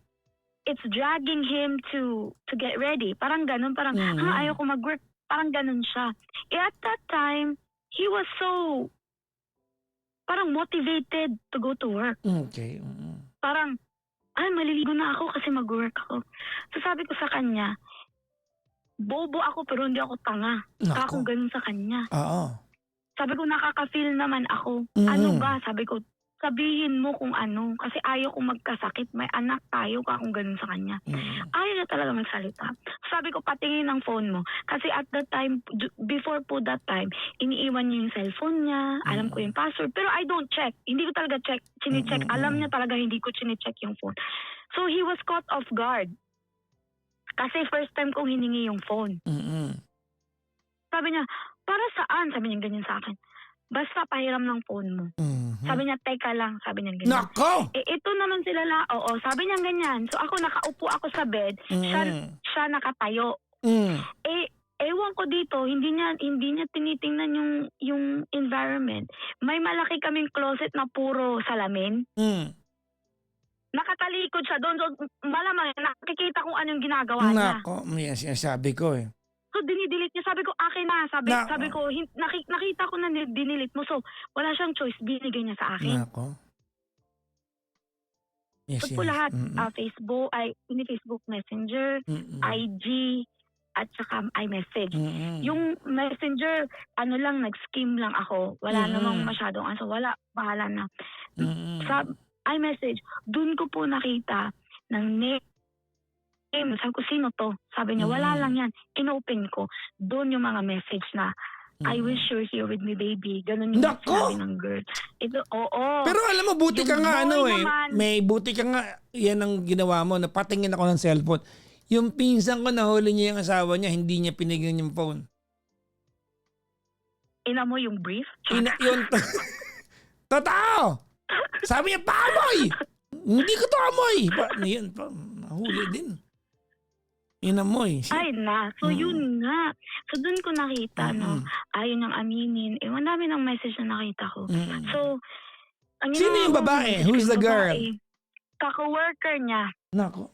it's dragging him to get ready. Parang ganun, parang, ayaw ko mag-work. Parang ganun siya. At that time, he was so, parang motivated to go to work. Okay. Parang, maliligo na ako kasi mag-work ako. So sabi ko sa kanya, bobo ako pero hindi ako tanga. Ako ganun sa kanya. Sabi ko, nakaka-feel naman ako. Ano ba? Sabi ko, sabihin mo kung ano. Kasi ayaw kong magkasakit. May anak tayo ka kung ganun sa kanya. Ayaw niya talaga magsalita. Sabi ko, patingin ang phone mo. Kasi at that time, before po that time, iniiwan niya yung cellphone niya. Alam ko yung password. Pero I don't check. Hindi ko talaga chine-check. Alam niya talaga hindi ko chine-check yung phone. So he was caught off guard. Kasi first time kong hiningi yung phone. Sabi niya, para saan? Sabi niya ganyan sa akin. Basta pahiram ng phone mo. Sabi niya, teka lang. Sabi niya ganyan. Nako! Ito naman sila sabi niya ganyan. So ako, nakaupo ako sa bed. Siya nakatayo. Ewan ko dito, hindi niya tinitingnan yung environment. May malaki kaming closet na puro salamin. Nakatalikod siya doon. So, malamang, nakikita kung anong ginagawa niya. Nako, yes, sabi ko So, dinidelete niya. Sabi ko, akin na. Sabi ko, nakita ko na dinidelete mo. So, wala siyang choice. Binigay niya sa akin. Nako. Yes, So, po lahat, Facebook, hindi Facebook Messenger, IG, at saka iMessage. Mm-mm. Yung Messenger, nag-scheme lang ako. Wala Mm-mm. namang masyadong wala, bahala na. Mm-mm. Sa iMessage, dun ko po nakita ng name. Sabi ko, sino to? Sabi niya, wala lang yan. Inopen ko. Doon yung mga message na, I wish you're here with me, baby. Ganun yung Nako! sinabi ng girl. Ito, oo. Pero alam mo, buti ka Yung nga boy naman. may buti ka nga, yan ang ginawa mo, napatingin ako ng cellphone. Yung pinsan ko, nahuli niya yung asawa niya, hindi niya pinigyan yung phone. Ina mo yung brief? Yun, totoo! Sabi niya, paamoy! Hindi ko to amoy! Yan, nahuli din. Inamoy. Ay na. So yun nga. So dun ko nakita, no, Mm-mm. ayaw niyang aminin. Madami ng message na nakita ko. Mm-mm. So, ang Sino ginawa yung ko, babae? message ko Who's yung the girl? babae. Kaka-worker niya. Nako.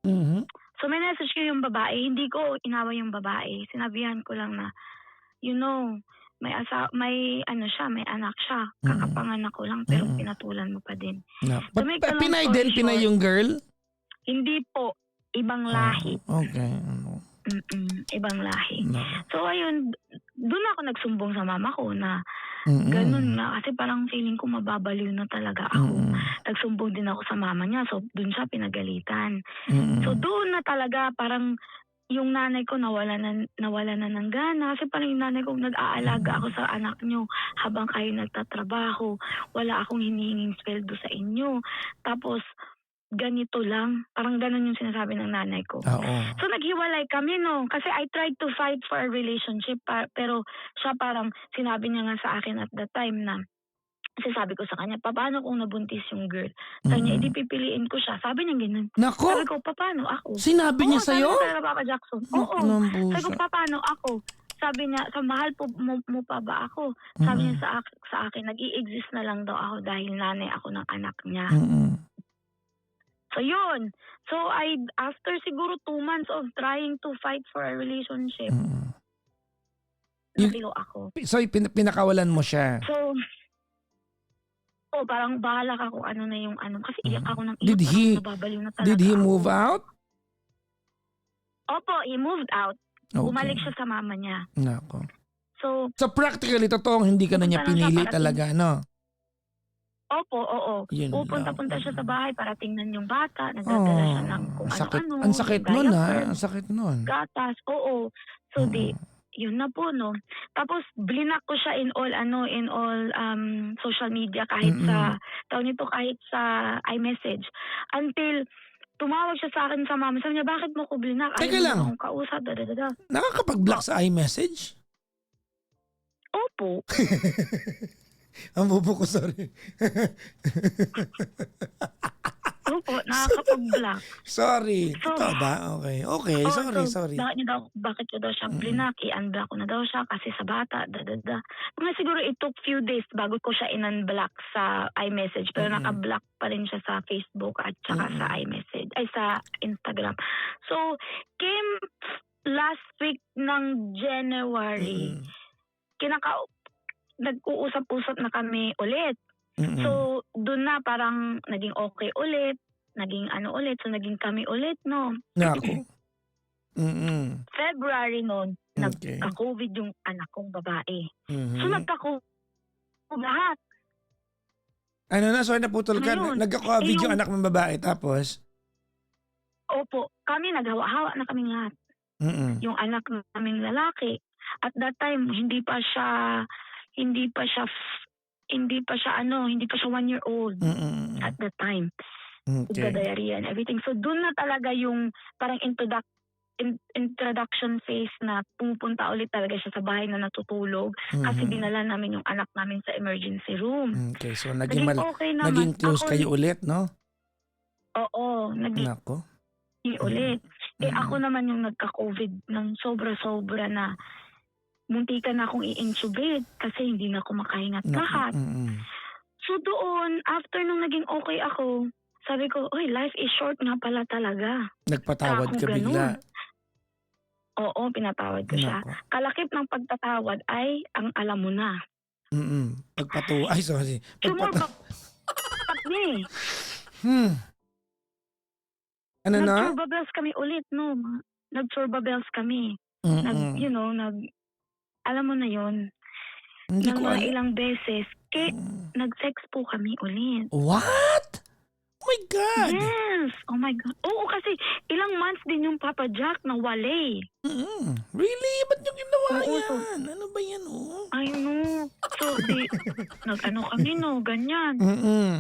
Mhm. So may message ko yung babae. Hindi ko inaway yung babae. Sinabihan ko lang na, may anak siya. Kakapanganak ko lang pero pinatulan mo pa din. Nako. To make a long Pinay story din, Pinay short, yung girl? Hindi po. Ibang lahi. Okay. Ibang lahi. Nako. So ayun, doon ako nagsumbong sa mama ko na Mm-mm. ganun na. Kasi parang feeling ko mababaliw na talaga ako. Mm-mm. Nagsumbong din ako sa mama niya. So doon siya pinagalitan. Mm-mm. So doon na talaga parang yung nanay ko nawala na ng gana. Kasi parang yung nanay ko, nag-aalaga ako sa anak niyo habang kayo nagtatrabaho. Wala akong hinihinging sweldo sa inyo. Tapos ganito lang. Parang ganun yung sinasabi ng nanay ko. Oo. So naghiwalay kami, no? Kasi I tried to fight for a relationship, pero siya parang sinabi niya nga sa akin at that time na, kasi sabi ko sa kanya, paano kung nabuntis yung girl? Sabi niya, edi pipiliin ko siya. Sabi niya ganun. Nako! Sabi ko, paano ako? Sinabi niya Oo, sa'yo? sabi niya talaga, Papa Jackson. Oo. Ng Sabi ko, pusa. paano ako? Sabi niya, sa mahal mo pa ba ako? Sabi niya sa akin, nag-i-exist na lang daw ako dahil nanay ako ng anak niya. Mm-mm. So yun. So after siguro 2 months of trying to fight for a relationship, Mm-mm. nabilo ako. So, pinakawalan mo siya. So, parang bahala ka kung ano na yung ano. Kasi iyak ako ng iyak. Did he- parang nababaliw na talaga Did he ako. move out? Opo, he moved out. Okay. Bumalik siya sa mama niya. Nako. So, So practically, totoong hindi ka na niya Pupunta lang siya pinili para talaga, no? opo, oo. Yun Pupunta lang. siya sa bahay para tingnan yung bata. Nagdadala siya ng kung sakit. ano-ano. Ang sakit yung nun, diaper, ha? Ang sakit nun. gatas, oo. So yun na po, no. Tapos blinak ko siya in all social media kahit sa kahit sa iMessage until tumawag siya sa akin sa mama. Sabi niya, bakit mo ko blinak? Teka Ayaw mo lang. na akong kausap, dadadada. Nakakapag-block sa iMessage? Opo. Ang bubo ko, sorry. Opo, nakakapag-block. Sorry. So, Totoo ba? Okay. Okay, Oo, sorry. Bakit ko daw siya blinak? I-unblock ko na daw siya kasi sa bata, dadada. Mga siguro it took few days bago ko siya in-unblock sa iMessage. Pero naka-block pa rin siya sa Facebook at saka sa iMessage. Ay, sa Instagram. So, came last week ng January, nag-uusap-usap na kami ulit. So, doon na parang naging okay ulit, naging ano ulit, so naging kami ulit, no? Nako. February noon, Okay. nagka-COVID yung anak kong babae. Mhm. So, nagka-COVID lahat. Ano na, sorry naputol ka. Ngayon, Nagka-COVID yung yung- anak ng babae, tapos? Opo, kami naghawa-hawa na kami lahat. Yung anak naming lalaki. At that time, hindi pa siya 1 year old at that time. Okay. Diarrhea and everything. So doon na talaga yung parang introduction phase na pumupunta ulit talaga siya sa bahay na natutulog kasi dinala namin yung anak namin sa emergency room. Okay, so Naging okay naman. naging close Ako, kayo ulit, no? Oo, naging Nako. ulit. Ako naman yung nagka-COVID ng sobra-sobra na muntikan na akong i-intubate kasi hindi na ako makahingat lahat. So doon, after nung naging okay ako, sabi ko, oy, life is short nga pala talaga. Nagpatawad Ako ka ganun. bigla. Oo, pinatawad ko siya. Nako. Kalakip ng pagtatawad ay ang alam mo na. Ay, sorry. Sumurbat niya eh. Ano na? Nag-turbablas kami ulit, no? nag-sorbabels kami. Mm. Alam mo na yon Hindi ng ko mga alam. ilang beses. Nag-sex po kami ulit. What? Oh my God! Yes! Oh my God. Oo, kasi ilang months din yung Papa Jack na wale. Really? Ba't nyo ginawa Oo, so, yan? Ano ba yan, oh? I know. So, nag-ano kami, no, ganyan. Mm.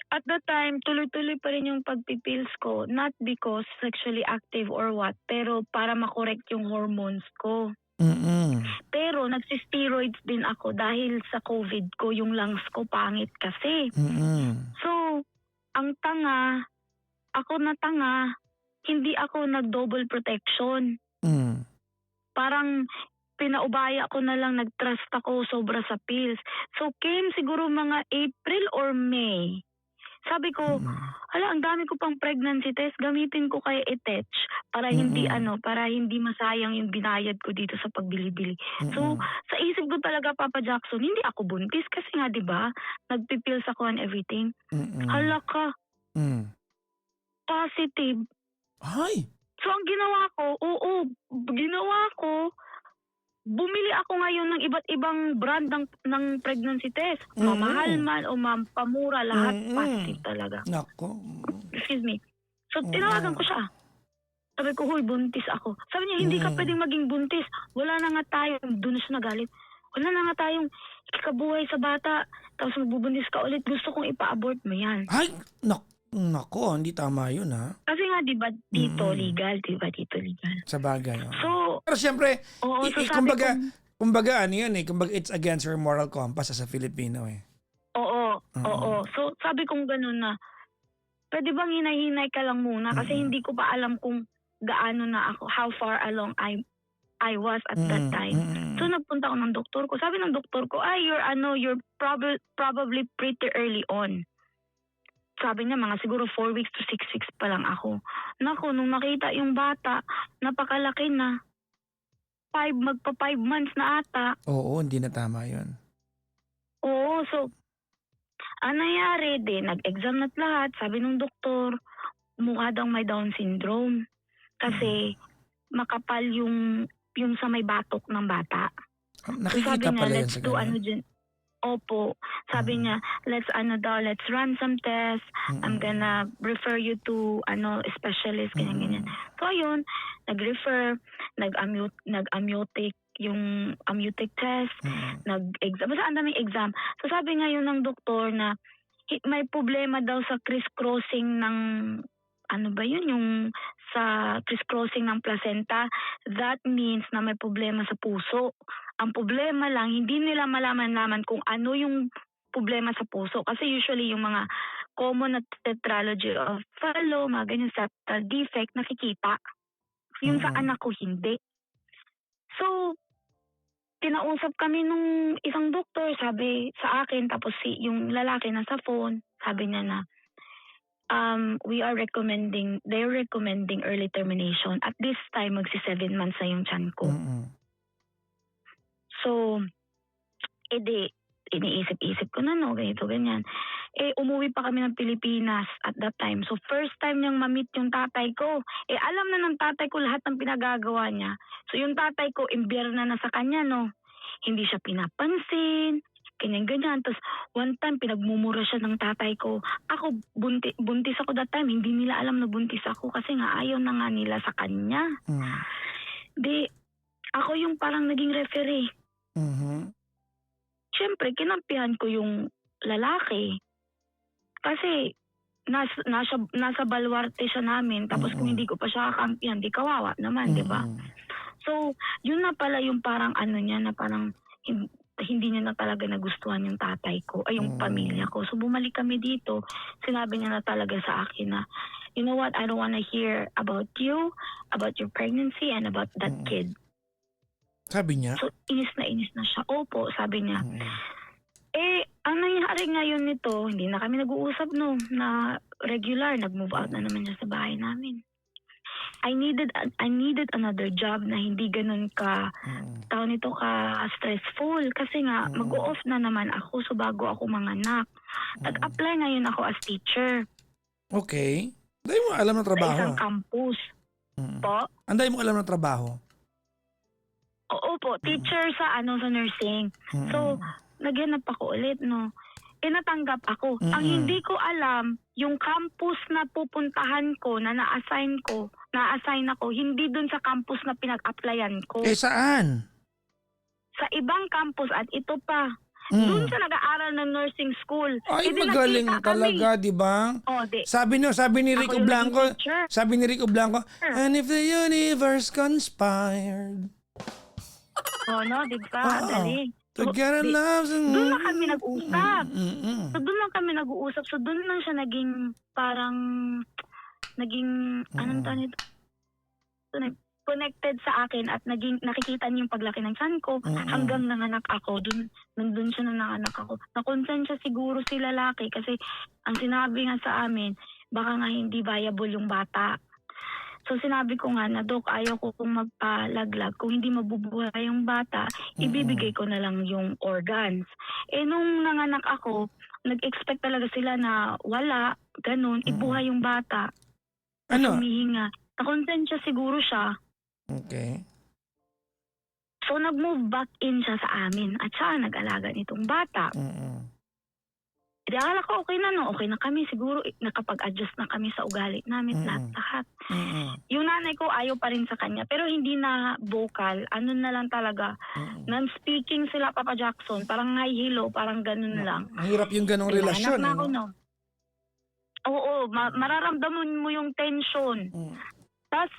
At that time, tuloy-tuloy pa rin yung pagpipills ko. Not because sexually active or what, pero para makorek yung hormones ko. Mm. Pero nagsi-steroids din ako dahil sa COVID ko, yung lungs ko pangit kasi. Mm. So, ang ako na tanga, hindi ako nag-double protection. Mm. Parang pinaubaya ko na lang, nag-trust ako sobra sa pills. So, came siguro mga April or May. Sabi ko, ang dami ko pang pregnancy test, gamitin ko kay Etech para para hindi masayang yung binayad ko dito sa pagbili-bili. So, sa isip ko talaga, Papa Jackson, hindi ako buntis kasi nga 'di ba, nagpipills ako and everything. Hala ka, positive. Ay! So, ang ginawa ko, bumili ako ngayon ng iba't ibang brand ng pregnancy test. Mamahal man o pamura, lahat positive talaga. Nako. Excuse me. So, tinawagan ko siya. Sabi ko, huy, buntis ako. Sabi niya, hindi ka pwedeng maging buntis. Wala na nga tayong, doon siya nagalit. Wala na nga tayong ikakabuhay sa bata. Tapos magbubuntis ka ulit. Gusto kong ipa-abort mo yan. Ay! Nako, hindi tama yun, ha? Kasi nga, di ba, dito legal? Di ba, dito legal? Sa bagay. Oh. So, Pero siyempre, oo, so sabi ko, kumbaga, ano yan eh, kumbaga it's against her moral compass as a Filipino eh. oo. So, sabi kong ganun na, pwede bang hinay-hinay ka lang muna? Kasi hindi ko pa alam kung gaano na ako, how far along I was at that time. So, nagpunta ako ng doktor ko. Sabi ng doktor ko, you're probably pretty early on. Sabi niya, mga siguro 4 weeks to 6 weeks pa lang ako. Naku, nung nakita yung bata, napakalaki na. Magpa 5 months na ata. Oo, hindi na tama yun. Oo, so, ang nangyari din, nag-exam na't lahat. Sabi ng doktor, mukha daw may Down syndrome. Kasi, makapal yung sa may batok ng bata. Nakikita pala yan sa ganyan. Opo. Sabi niya, let's run some tests. I'm gonna refer you to specialist, ganyan. So ayun, nag-refer, nag-amniotic test, nag-exam. Basta ang daming exam. So sabi ngayon ng doktor na may problema daw sa criss-crossing ng yung sa criss-crossing ng placenta. That means na may problema sa puso. Ang problema lang, hindi nila malaman kung ano yung problema sa puso. Kasi usually yung mga common na tetralogy of Fallot, mga ganyan septal defect, nakikita. Yung sa anak ko, hindi. So, kinausap kami nung isang doktor, sabi sa akin, tapos yung lalaki nasa phone, sabi niya na, they're recommending early termination. At this time, magsi 7 months na yung tiyan ko. So, iniisip-isip ko na, ganito, ganyan. Umuwi pa kami ng Pilipinas at that time. So, first time niyang ma-meet yung tatay ko. Alam na ng tatay ko lahat ng pinagagawa niya. So, yung tatay ko, imbierna na sa kanya, no? Hindi siya pinapansin, ganyan-ganyan. Tapos, one time, pinagmumura siya ng tatay ko. Ako, buntis ako that time. Hindi nila alam na buntis ako kasi nga ayaw na nga nila sa kanya. Ako yung parang naging referee. Siyempre, kinampihan ko yung lalaki. Kasi, nasa balwarte siya namin. Tapos kung hindi ko pa siya kakampihan, di kawawa naman, di ba? So, yun na pala yung parang niya na parang hindi niya na talaga nagustuhan yung tatay ko, ay yung pamilya ko. So, bumalik kami dito. Sinabi niya na talaga sa akin na, you know what, I don't wanna hear about you, about your pregnancy, and about that kid. Sabi niya? So, inis na siya. Opo, sabi niya. Ang nangyari ngayon nito, hindi na kami nag-uusap na regular. Nag-move out na naman siya sa bahay namin. I needed another job na hindi ganun ka stressful. Kasi nga, mag-off na naman ako so bago ako manganak. Nag-apply ngayon ako as teacher. Okay. Dahil mo alam ng trabaho. Sa isang campus. Po? Ang dami mo alam ng trabaho. Oo po, teacher sa sa nursing. So, naghanap ako ulit, no. Natanggap ako. Ang hindi ko alam, yung campus na pupuntahan ko, na na-assign ako, hindi dun sa campus na pinag-applyan ko. Saan? Sa ibang campus at ito pa. Dun sa nag-aaral ng nursing school. Ay, Di magaling nakita talaga, di ba? Sabi ni Ako Rico yung Blanco, naging teacher. and if the universe conspired No, di ba? Dali. to get a love. Doon lang kami nag-usap. So, doon lang kami nag-uusap. So, doon lang siya naging anong tawag nito? So, connected sa akin at nakikita niya yung paglaki ng tiyan ko hanggang nanganak ako. Nandun siya na nanganak ako. Nakonsensya siguro si lalaki kasi ang sinabi nga sa amin, baka nga hindi viable yung bata. So sinabi ko nga na, Dok, ayaw ko kung magpalaglag. Kung hindi mabubuhay yung bata, ibibigay ko na lang yung organs. Nung nanganak ako, nag-expect talaga sila na wala, ganun, ibuhay yung bata. Ano? Humihinga. Nakonsensya siguro siya. Okay. So nag-move back in siya sa amin at siya nag-alaga nitong bata. Di akala ko okay na, no? Okay na kami. Siguro nakapag-adjust na kami sa ugali namin lahat. Yung nanay ko ayaw pa rin sa kanya. Pero hindi na vocal. Ano na lang talaga. Non-speaking sila, Papa Jackson. Parang hi, hello. Parang ganun lang. Mahirap yung ganong relasyon. Na ako, no? Oo, mararamdaman mo yung tension. Tapos,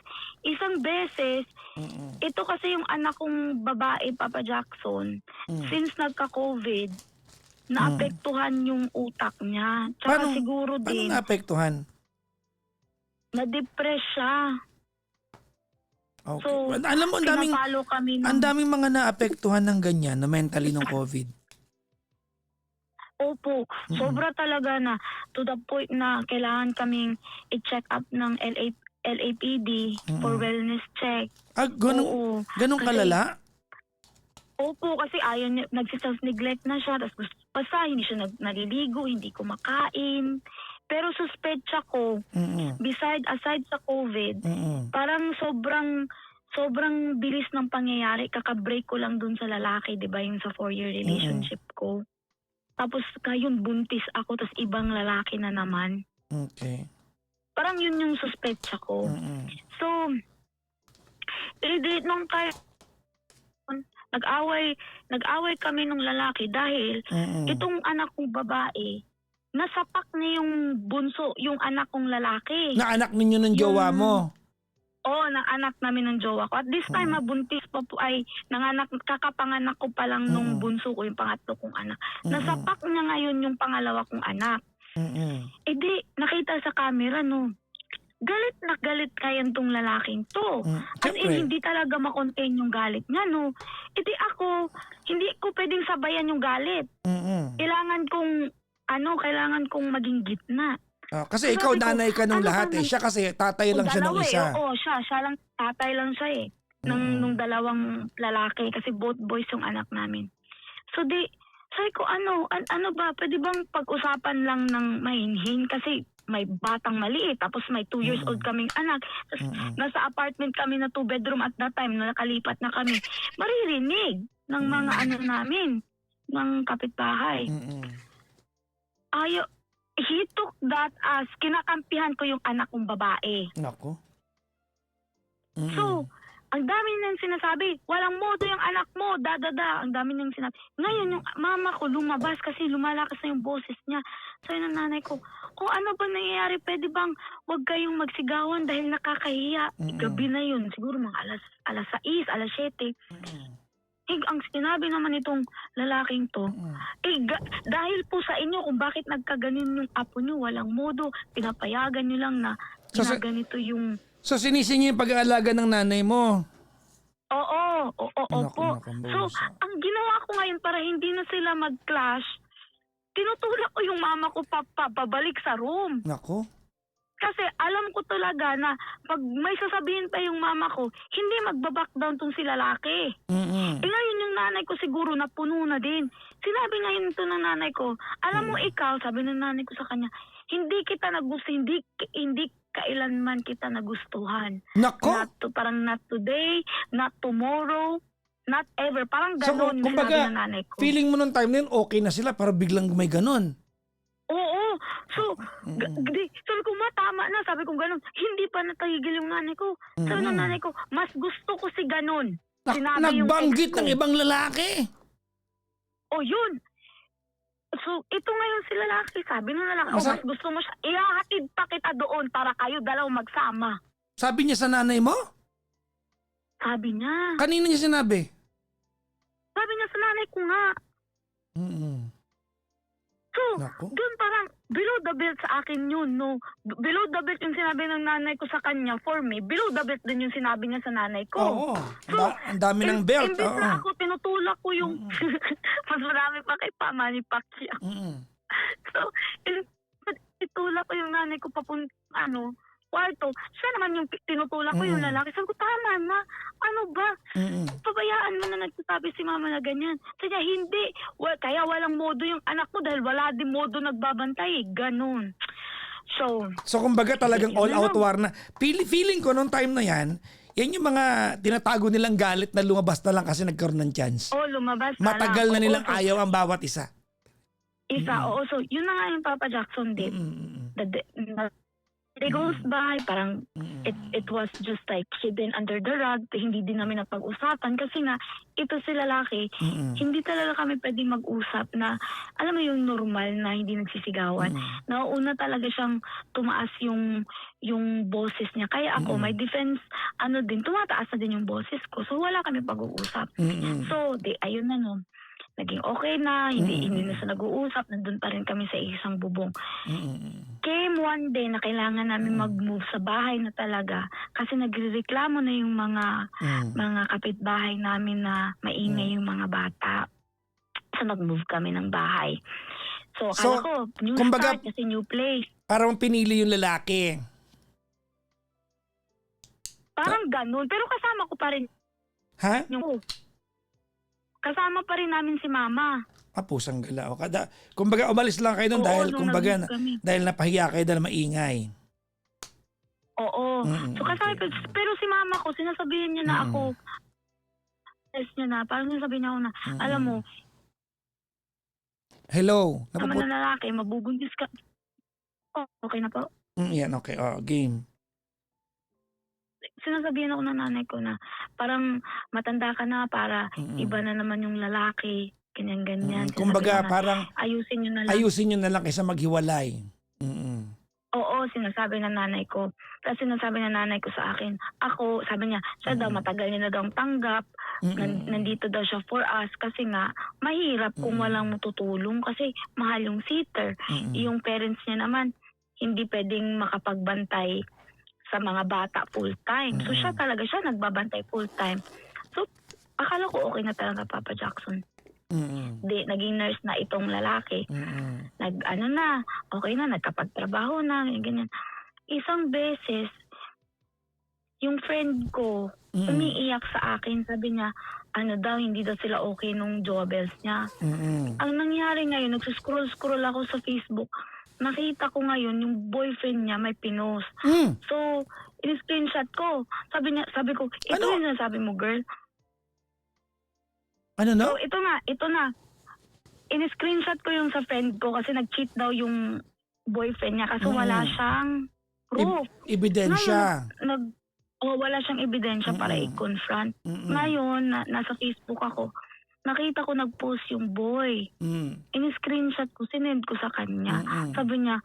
isang beses, ito kasi yung anak kong babae, Papa Jackson, since nagka-COVID, naapektuhan yung utak niya. Tsaka siguro Paano din, naapektuhan? na-depress siya. Okay. So, Alam mo, pinapalo kami ang daming mga naapektuhan ng ganyan na mentally ng COVID. Opo, sobra talaga na to the point na kailangan kaming i-check up ng LAPD for wellness check. Ganun Kasi- kalala? Opo, kasi ayaw niya, nagsiself-neglect na siya. Tapos basta hindi siya naliligo, hindi kumakain. Pero suspetsya ko, aside sa COVID, parang sobrang bilis ng pangyayari. Kaka-break ko lang dun sa lalaki, di ba, yung sa 4-year relationship ko. Tapos ngayon buntis ako, tapos ibang lalaki na naman. Okay. Parang yun yung suspetsya ko. So, nung nag-away kami ng lalaki dahil itong anak kong babae, nasapak niya yung bunso, yung anak kong lalaki. Na anak ninyo ng jowa mo? Oo, na anak namin ng jowa ko. At this time, mabuntis pa po ay kakapanganak ko pa lang nung bunso ko, yung pangatlo kong anak. Nasapak niya ngayon yung pangalawa kong anak. Di, nakita sa camera, no, galit na galit kayan tong lalaking to. As in, hindi talaga makontain yung galit niya, no. Di ako, hindi ko pwedeng sabayan yung galit. Kailangan kong maging gitna. Kasi ikaw nanay ka nung lahat eh. Siya kasi tatay lang siya nung isa. Oo, siya lang, tatay lang siya eh. Nung dalawang lalaki kasi both boys yung anak namin. So sabi ko, ano ba, pwede bang pag-usapan lang ng mahinhin kasi may batang maliit, tapos may 2 years old kaming anak. Tapos nasa apartment kami na 2-bedroom at that time, nakalipat na kami. Maririnig ng mga namin, ng kapitbahay. He took that as kinakampihan ko yung anak kong babae. Nako. So, ang dami niyang sinasabi, walang modo yung anak mo, Ang dami niyang sinabi. Ngayon, yung mama ko lumabas kasi lumalakas na yung boses niya. So, yung nanay ko, kung ano ba nangyayari, pwede bang huwag kayong magsigawan dahil nakakahiya. Gabi na yun, siguro mga alas 6, alas 7. Ang sinabi naman itong lalaking to, dahil po sa inyo kung bakit nagkaganin yung apo nyo, walang modo, pinapayagan nyo lang na ginaganito yung... So sinising niyo yung pag-aalaga ng nanay mo? Oo, Naku, opo. So, ang ginawa ko ngayon para hindi na sila mag-clash, tinutulak ko yung mama ko pabalik sa room. Nako. Kasi alam ko talaga na pag may sasabihin pa yung mama ko, hindi magbaback down tong si lalaki. Ngayon yung nanay ko siguro napuno na din. Sinabi ngayon ito ng nanay ko, alam mo ikaw, sabi ng nanay ko sa kanya, hindi kita nagusto, hindi kailanman kita nagustuhan. Nako! Parang not today, not tomorrow, not ever. Parang So, ganon yung kumbaga, sinabi ng nanay ko. feeling mo nung time na yun, okay na sila, para biglang may ganon. Oo. So, sabi ko, tama na. Sabi ko ganon. Hindi pa natahigil yung nanay ko. Sabi ng nanay ko, mas gusto ko si ganon. Sinabi yung Nagbanggit ex ko. ng ibang lalaki. O yun. So, ito ngayon si lalaki. Sabi ng lalaki, mas gusto mo siya. Ihahatid pa kita doon para kayo dalaw magsama. Sabi niya sa nanay mo? Sabi niya. Kanina niya sinabi? Sabi niya sa nanay ko nga. So, Nako. doon parang below the belt sa akin yun, no? Below the belt yung sinabi ng nanay ko sa kanya for me. Below the belt din yung sinabi niya sa nanay ko. Oo. So, Ang dami ng belt. Imbis Oo. na ako tinutulak ko yung mas marami pa kay Manny Pacquiao. So, itulak ko yung nanay ko papunta, kwarto. Siya naman yung tinutulak ko yung lalaki. Sabi ko, tama na. Ano ba? Pabayaan mo na nagsasabi si mama na ganyan. Sabi niya, hindi. Kaya walang modo yung anak mo dahil wala din modo nagbabantay. Ganon. So, kumbaga talagang all-out war na. Feeling ko nung time na yan yung mga tinatago nilang galit na lumabas na lang kasi nagkaroon ng chance. lumabas na Matagal lang. na nilang Oo, ayaw ang bawat isa. oo. So, yun na nga yung Papa Jackson did. They goes by, parang it was just like hidden under the rug. Hindi din namin napag-usapan kasi nga, ito si lalaki, hindi talaga kami pwedeng mag-usap na, alam mo yung normal na hindi nagsisigawan. Nauna talaga siyang tumaas yung boses niya. Kaya ako, my defense, tumataas na din yung boses ko. So wala kami pag-uusap. So, ayun na no. Naging okay na, hindi na sa nag-uusap, nandun pa rin kami sa isang bubong. Came one day na kailangan namin mag-move sa bahay na talaga kasi nagrereklamo na yung mga kapitbahay namin na maingay yung mga bata. So nag-move kami ng bahay. So akala ko, new start kasi new place. Parang pinili yung lalaki. Parang ganun. Pero kasama ko pa rin. Ha? Kasama pa rin namin si mama. Pusang gala. Kumbaga umalis lang kayo doon dahil kumbaga dahil napahiya kayo dahil maingay. Oo. So kasama pero si mama ko sinasabihin niya na ako. Niya na. Parang sinasabihin niya ako na alam mo. Hello. Tama na lalaki, mabubuntis ka. Okay na po. Yan, okay. Game. Sinasabihan ako ng nanay ko na parang matanda ka na para iba na naman yung lalaki, ganyan. Kumbaga parang ayusin nyo na lang kaysa maghiwalay. Oo, sinasabi ng nanay ko. Tapos sinasabi ng nanay ko sa akin, sabi niya, siya daw matagal niya na daw tanggap, nandito daw siya for us kasi nga mahirap kung walang matutulong kasi mahal yung sitter. Yung parents niya naman, hindi pwedeng makapagbantay sa mga bata full-time. So siya nagbabantay full-time. So akala ko okay na talaga Papa Jackson. Naging nurse na itong lalaki. Okay na, nagkapagtrabaho na, ganyan. Isang beses, yung friend ko, umiiyak sa akin, sabi niya, hindi daw sila okay nung jobels niya. Ang nangyari ngayon, nagsuscroll ako sa Facebook, nakita ko ngayon yung boyfriend niya may pinost. So, in-screenshot ko. Sabi ko, ito yung nasabi mo, girl. Ano no? So, ito na. In-screenshot ko yung sa friend ko kasi nag-cheat daw yung boyfriend niya kasi wala siyang proof. Ebidensya. Wala siyang ebidensya para i-confront. Ngayon, nasa Facebook ako. Nakita ko nag-post yung boy. In-screenshot ko, sinend ko sa kanya. Sabi niya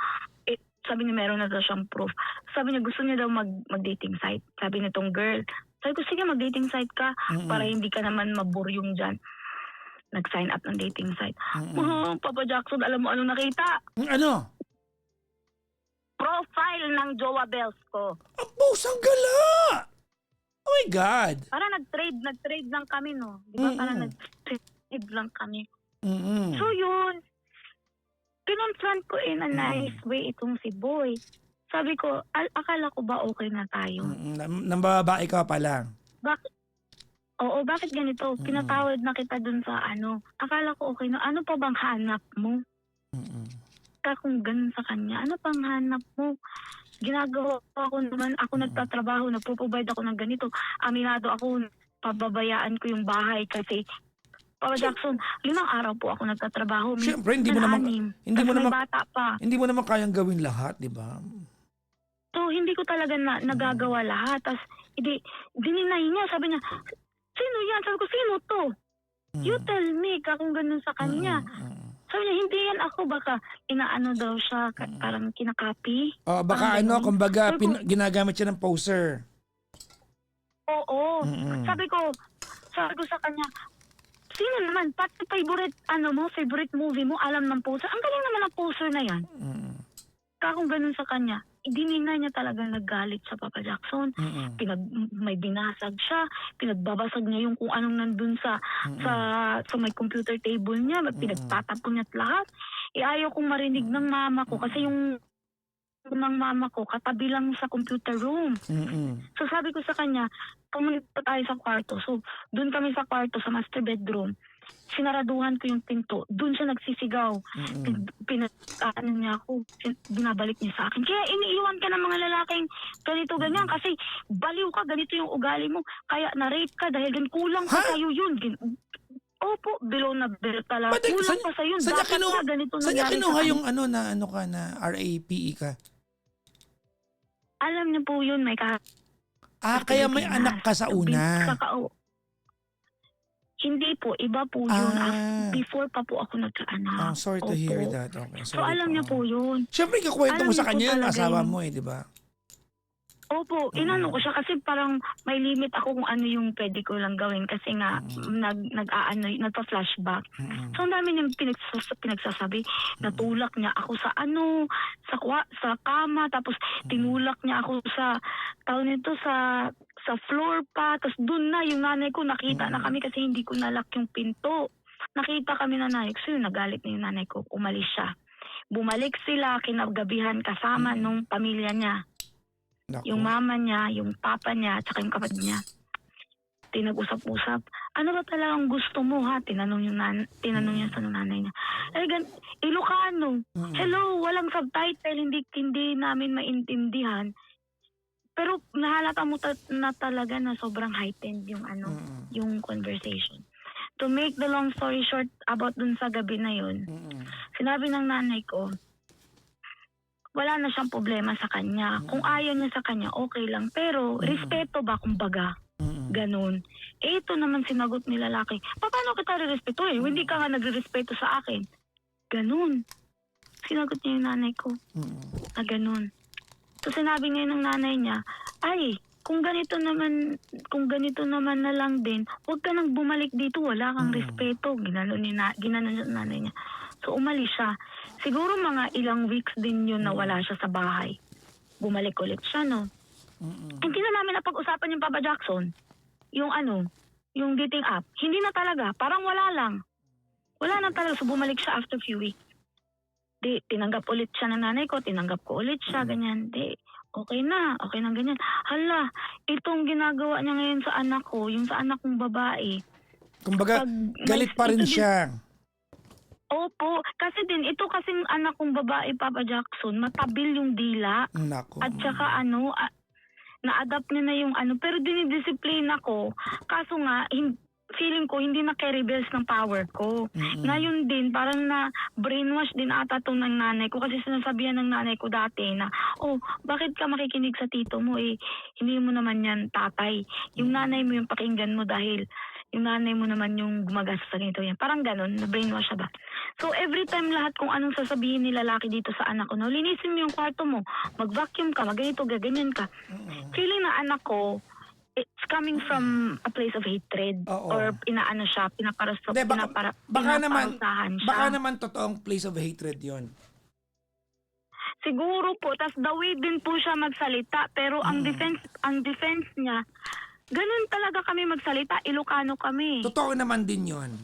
meron na daw siyang proof. Sabi niya gusto niya daw mag-dating site. Sabi nitong girl. Sabi ko sige mag-dating site ka para hindi ka naman maburyong dyan. Nag-sign up ng dating site. Papa Jackson, alam mo ano nakita? Ano? Profile ng Jowa Bells ko. Pusang gala! Oh my God! Para nag-trade lang kami, no? Di ba? Para nag-trade lang kami. So yun, kinonfront ko in a nice way itong si Boy. Sabi ko, akala ko ba okay na tayo? Nambabae ka pa lang. Bakit ganito? Pinatawad na kita dun sa akala ko okay na. Ano pa bang hanap mo? Kung ganun sa kanya, ano pang hanap mo? ginagawa ko naman, ako nagtatrabaho, nagpo-provide ako ng ganito. Aminado ako, pababayaan ko yung bahay kasi Papa Jackson, 5 araw po ako nagtatrabaho. Siyempre, hindi mo naman, 6, hindi tas mo may naman, bata pa. hindi mo naman kayang gawin lahat, di ba? So, hindi ko talaga nagagawa lahat. Tapos, dininay niya. Sabi niya, sino yan? Sabi ko, sino to? You tell me, kung ganun sa kanya. Sabi niya, hindi yan ako. Baka inaano daw siya, parang kinakapi. Oh, baka Parang ano, ganun. kumbaga, Sabi ko, ginagamit siya ng poser. oo. Sabi ko sa kanya, sino naman? Pati favorite movie mo, alam ng poser. Ang galing naman ng poser na yan. Kung ganun sa kanya, dininay niya talagang naggalit sa Papa Jackson. May binasag siya, pinagbabasag niya yung kung anong nandun sa may computer table niya, pinagtatapon niya at lahat. Ayaw kong marinig ng mama ko kasi yung ng mama ko katabi lang sa computer room. So sabi ko sa kanya, pumunta tayo sa kwarto. So doon kami sa kwarto sa master bedroom. Sinaraduhan ko yung pinto. Doon siya nagsisigaw. Ano niya ako. Binabalik niya sa akin. Kaya iniiwan ka ng mga lalaking ganito ganyan kasi baliw ka, ganito yung ugali mo. Kaya na-rape ka dahil kulang pa sa'yo yun. Opo, below na below talaga. Kulang pa sa'yo. Dapat na ganito Saan niya nangyari kinuha sa yung na RAPE ka? Alam niyo po yun, may kaya may anak ka sa una. Hindi po, iba po yun. Before pa po ako nagkaanak. Sorry to hear that. Okay, sorry So alam niyo po yun. Siyempre, ikakwento mo sa Alam niyo kanya po yung talaga asawa yun. mo di ba? Opo, inano ko siya kasi parang may limit ako kung ano yung pwede ko lang gawin kasi nga nagpa-flashback. So ang dami niyang pinagsasabi. Natulak niya ako sa sa kama, tapos tinulak niya ako sa floor pa. Tapos doon na yung nanay ko, nakita na kami kasi hindi ko nalock yung pinto. Nakita kami na nanay ko. So yun, nagalit na yung nanay ko. Umalis siya. Bumalik sila kinagabihan kasama nung pamilya niya. Naku. Yung mama niya, yung papa niya, at saka yung kapatid niya. Tinag-usap-usap. Ano ba talagang gusto mo ha? Tinanong niya sa nanay niya. Ilocano. Hello, walang subtitle, hindi namin maintindihan. Pero nahalata mo na talaga na sobrang heightened yung yung conversation. To make the long story short about dun sa gabi na yun, sinabi ng nanay ko, wala na siyang problema sa kanya. Kung ayaw niya sa kanya, okay lang. Pero, respeto ba, kumbaga? Ganun. Ito naman sinagot ni lalaki. Paano kita re-respeto Hindi ka nga nagre-respeto sa akin. Ganun. Sinagot niya yung nanay ko. Na ganun. So, sinabi niya ng nanay niya, kung ganito naman na lang din, huwag ka nang bumalik dito. Wala kang respeto. Ginanon yung nanay niya. So, umalis siya. Siguro mga ilang weeks din yun na wala siya sa bahay. Bumalik ulit siya, no? Hindi na namin napag-usapan yung Papa Jackson. Yung yung dating app. Hindi na talaga. Parang wala lang. Wala na talaga. So, bumalik siya after few weeks. Tinanggap ulit siya ng nanay ko. Tinanggap ko ulit siya, ganyan. Okay na ganyan. Hala, itong ginagawa niya ngayon sa anak ko, yung sa anak kong babae. Kumbaga, galit pa rin siya. Opo, kasi ito kasing anak kong babae, Papa Jackson, matabil yung dila. Naku. At saka na-adapt niya na yung pero dinidisiplina ko. Kaso nga, feeling ko hindi na carry-bells ng power ko. Ngayon din, parang na brainwash din ata itong ng nanay ko kasi sinasabihan ng nanay ko dati na, bakit ka makikinig sa tito mo hindi mo naman yan tatay. Yung nanay mo yung pakinggan mo dahil yung nanay mo naman yung gumagastos sa ganito yan. Parang ganun, na-brainwash siya ba? So every time lahat kung anong sasabihin ni lalaki dito sa anak ko, linisin mo yung kwarto mo, mag-vacuum ka, mag-ganito, gaganyan ka. Feeling na anak ko, it's coming from a place of hatred. Or inaano siya, pinaparusahan siya. Baka naman totoong place of hatred yon. Siguro po, tas the way din po siya magsalita, pero ang defense niya, ganun talaga kami magsalita, Ilocano kami. Totoo naman din yon.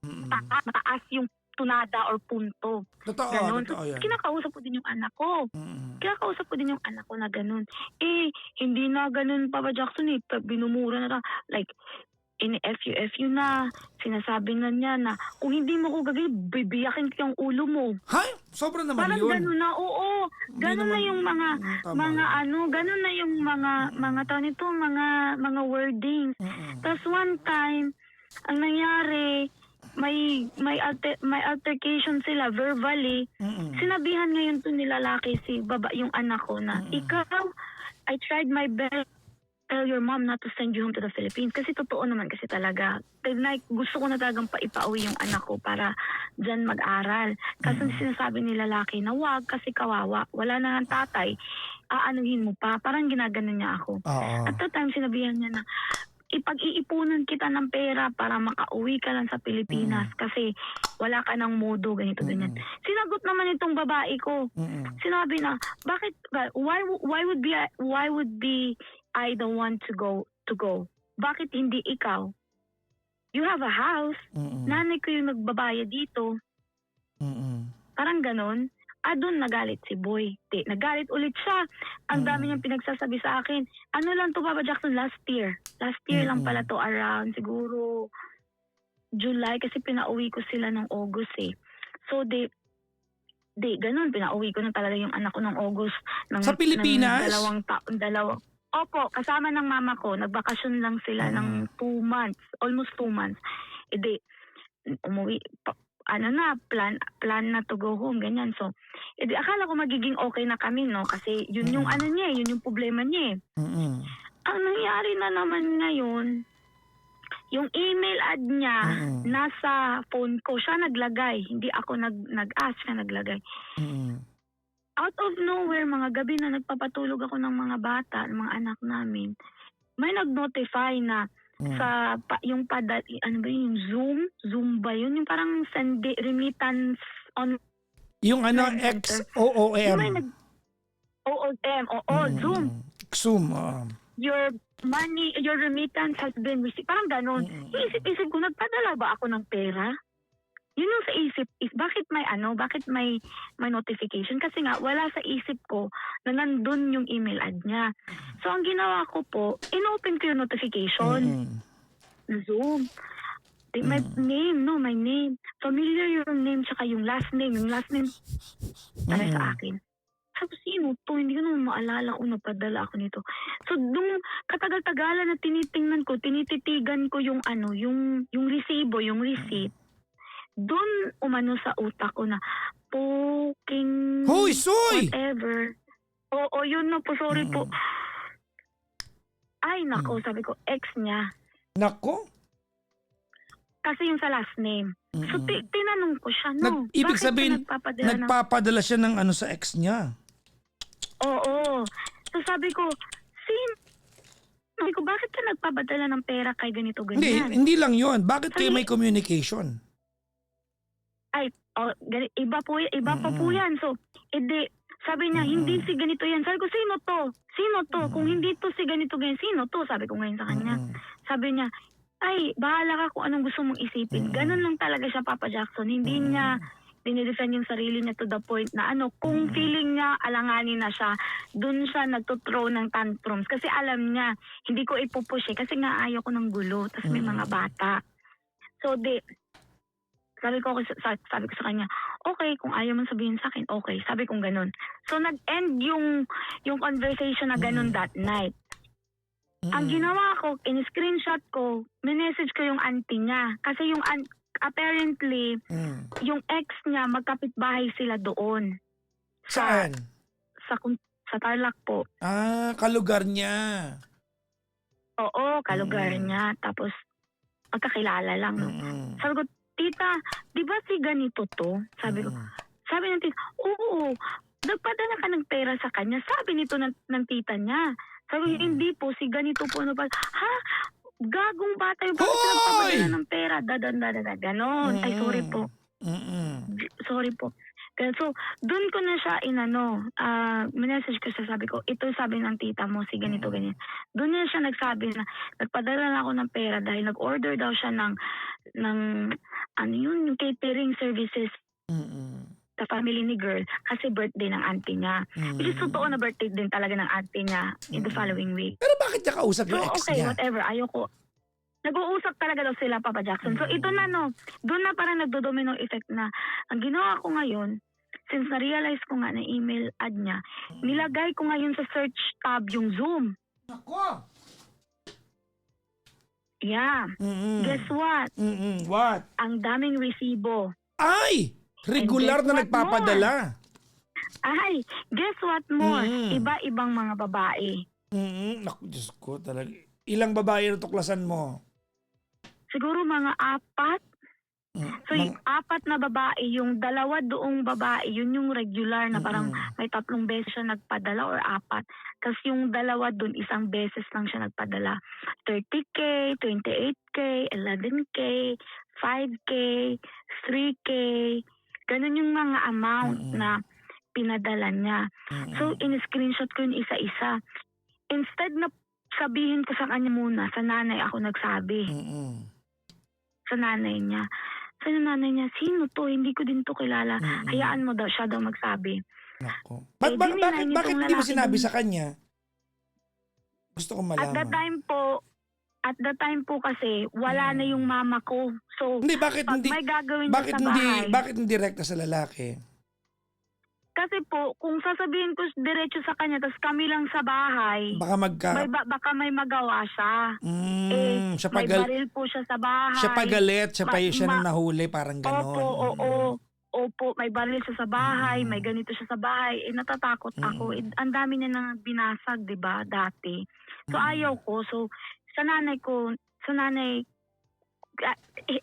Mataas yung tunada or punto. Totoo So, yun. kinakausap ko din yung anak ko. Kinakausap ko din yung anak ko na ganun. Hindi na ganun, Papa Jackson, binumura na. Like, ini-FU na, sinasabi na niya na kung hindi mo ko gagawin, bibiyakin ko yung ulo mo. Ha? Sobra naman Parang yun. gano'n na, oo. Hindi Gano'n na naman- yung mga, tama yun. gano'n na yung mga tao nito, mga wordings. Tapos one time, ang nangyari, may altercation sila verbally. Sinabihan ngayon to ni lalaki si yung anak ko na, ikaw, I tried my best tell your mom not to send you home to the Philippines. Kasi totoo naman kasi talaga. Gusto ko na talagang ipauwi yung anak ko para dyan mag-aral. Kasi sinasabi ni lalaki na wag kasi kawawa. Wala na ng tatay. Aanuhin mo pa. Parang ginagano niya ako. Oo. At that time, sinabihan niya na ipag-iipunan kita ng pera para makauwi ka lang sa Pilipinas kasi wala ka ng modo, ganito, ganyan. Sinagot naman itong babae ko. Sinabi na, bakit, why would be I the one to go? Bakit hindi ikaw? You have a house. Nanay ko yung nagbabayad dito. Parang ganon. Doon nagalit si Boy. Nagalit ulit siya. Ang dami niyang pinagsasabi sa akin. Ano lang to, Papa Jackson, last year. Last year lang pala to, around siguro July, kasi pinauwi ko sila ng August eh. So, ganun, pinauwi ko na talaga yung anak ko ng August. Sa Pilipinas? Dalawang. Opo, kasama ng mama ko. Nagbakasyon lang sila ng 2 months. Almost 2 months. Umuwi. Plan na to go home, ganyan. So, akala ko magiging okay na kami, no? Kasi yun yung ano niya, yun yung problema niya. Ang nangyari na naman ngayon, yung email ad niya, nasa phone ko, siya naglagay. Hindi ako nag-ask, siya naglagay. Out of nowhere, mga gabi na nagpapatulog ako ng mga bata, ng mga anak namin, may nag-notify na yung yung Zoom ba yun? Yung parang remittance on Yung XOOM. OOM, Zoom. Zoom. Your money, your remittance has been received. Parang ganon. Isip-isip ko, nagpadala ba ako ng pera? Yun yung sa isip, bakit may notification? Kasi nga, wala sa isip ko na nandun yung email ad niya. So, ang ginawa ko po, inopen ko yung notification. Zoom. My name. Familiar yung name, tsaka yung last name. Yung last name, para sa akin. Sabi, sino to? Hindi ko naman maalala kung napadala ako nito. So, nung katagal-tagalan na tinititigan ko yung yung resibo, yung receipt. Doon umano sa utak ko na poking Hoy, soy! whatever. Oo, yun na po. Sorry po. Ay, nako, sabi ko, ex niya. Nako? Kasi yung sa last name. So, tinanong ko siya, no? Ibig bakit sabihin, ka nagpapadala siya ng sa ex niya. Oo. So, sabi ko, bakit ka nagpapadala ng pera kay ganito, ganyan? Hindi lang yon. Bakit kayo may communication? Iba pa po yan. So, sabi niya, hindi si ganito yan. Sabi ko, sino to? Kung hindi to si ganito, ganyan, sino to? Sabi ko ngayon sa kanya. Sabi niya, bahala ka kung anong gusto mong isipin. Ganun lang talaga siya, Papa Jackson. Hindi niya dinidefend yung sarili niya to the point na kung feeling niya alanganin na siya, dun siya nagtuthrow ng tantrums. Kasi alam niya, hindi ko ipupush kasi nga ayaw ko ng gulo. Tapos may mga bata. So, sabi ko sa kanya, okay, kung ayaw mo sabihin sa akin, okay. Sabi kong ganun. So, nag-end yung conversation na ganun that night. Ang ginawa ko, in-screenshot ko, minessage ko yung auntie niya. Kasi apparently, yung ex niya, magkapitbahay sila doon. Saan? Sa Tarlac po. Kalugar niya. Oo, kalugar niya. Tapos, magkakilala lang. No? Sabi ko, tita, di ba si ganito to? Sabi ng tita, oo, nagpadala ka ng pera sa kanya. Sabi nito ng tita niya. Sabi niya, hindi po, si ganito po. Ha? Gagong bata yung bakit nagpapadala ng pera? Ganon. Ay, sorry po. Sorry po. So, doon ko na siya message ko siya, sabi ko, ito sabi ng tita mo, si ganito, ganyan. Doon na siya nagsabi na, nagpadala na ako ng pera dahil nag-order daw siya ng yung catering services sa family ni girl kasi birthday ng auntie niya. Which is totoo na birthday din talaga ng auntie niya in the following week. Pero bakit niya kausap yung ex okay, niya? whatever. Ayoko. Nag-uusap talaga daw sila, Papa Jackson. So ito na doon na parang nagdo-domino effect na. Ang ginawa ko ngayon, since na-realize ko nga na email ad niya, nilagay ko ngayon sa search tab yung Zoom. Nako! Yeah. Guess what? What? Ang daming resibo. Ay! Regular And guess na what nagpapadala. Ay, guess what more? Mm. Iba-ibang mga babae. Naku, Diyos ko talaga. Ilang babae na tuklasan mo? Siguro mga 4. So yung 4 na babae, yung 2 doong babae, yun yung regular na parang may 3 beses siya nagpadala or 4. Tapos yung 2 doon, 1 beses lang siya nagpadala. 30K, 28K, 11K, 5K, 3K. Ganun yung mga amount na pinadala niya. So in-screenshot ko yun isa-isa. Instead na sabihin ko sa kanya muna, sa nanay ako nagsabi. Sa nanay niya. Sa nanay niya, sino to? Hindi ko din to kilala. Hayaan mo daw, siya daw magsabi. Nako. Dininay niya Bakit tong hindi mo lalaki sinabi dun. sa kanya? Gusto ko malaman. At the time po kasi, wala na yung mama ko. So, Hindi, bakit pag hindi? may gagawin siya sa bahay, Bakit hindi direkta sa lalaki? kasi po, kung sasabihin ko diretso sa kanya, tas kami lang sa bahay, baka may magawa siya. Siya May baril po siya sa bahay. Siya pagalit, siya nang nahuli, parang ganon. Opo, may baril siya sa bahay, may ganito siya sa bahay. Natatakot ako. Ang dami niya nang binasag, di ba, dati. So, ayaw ko. So, sa nanay,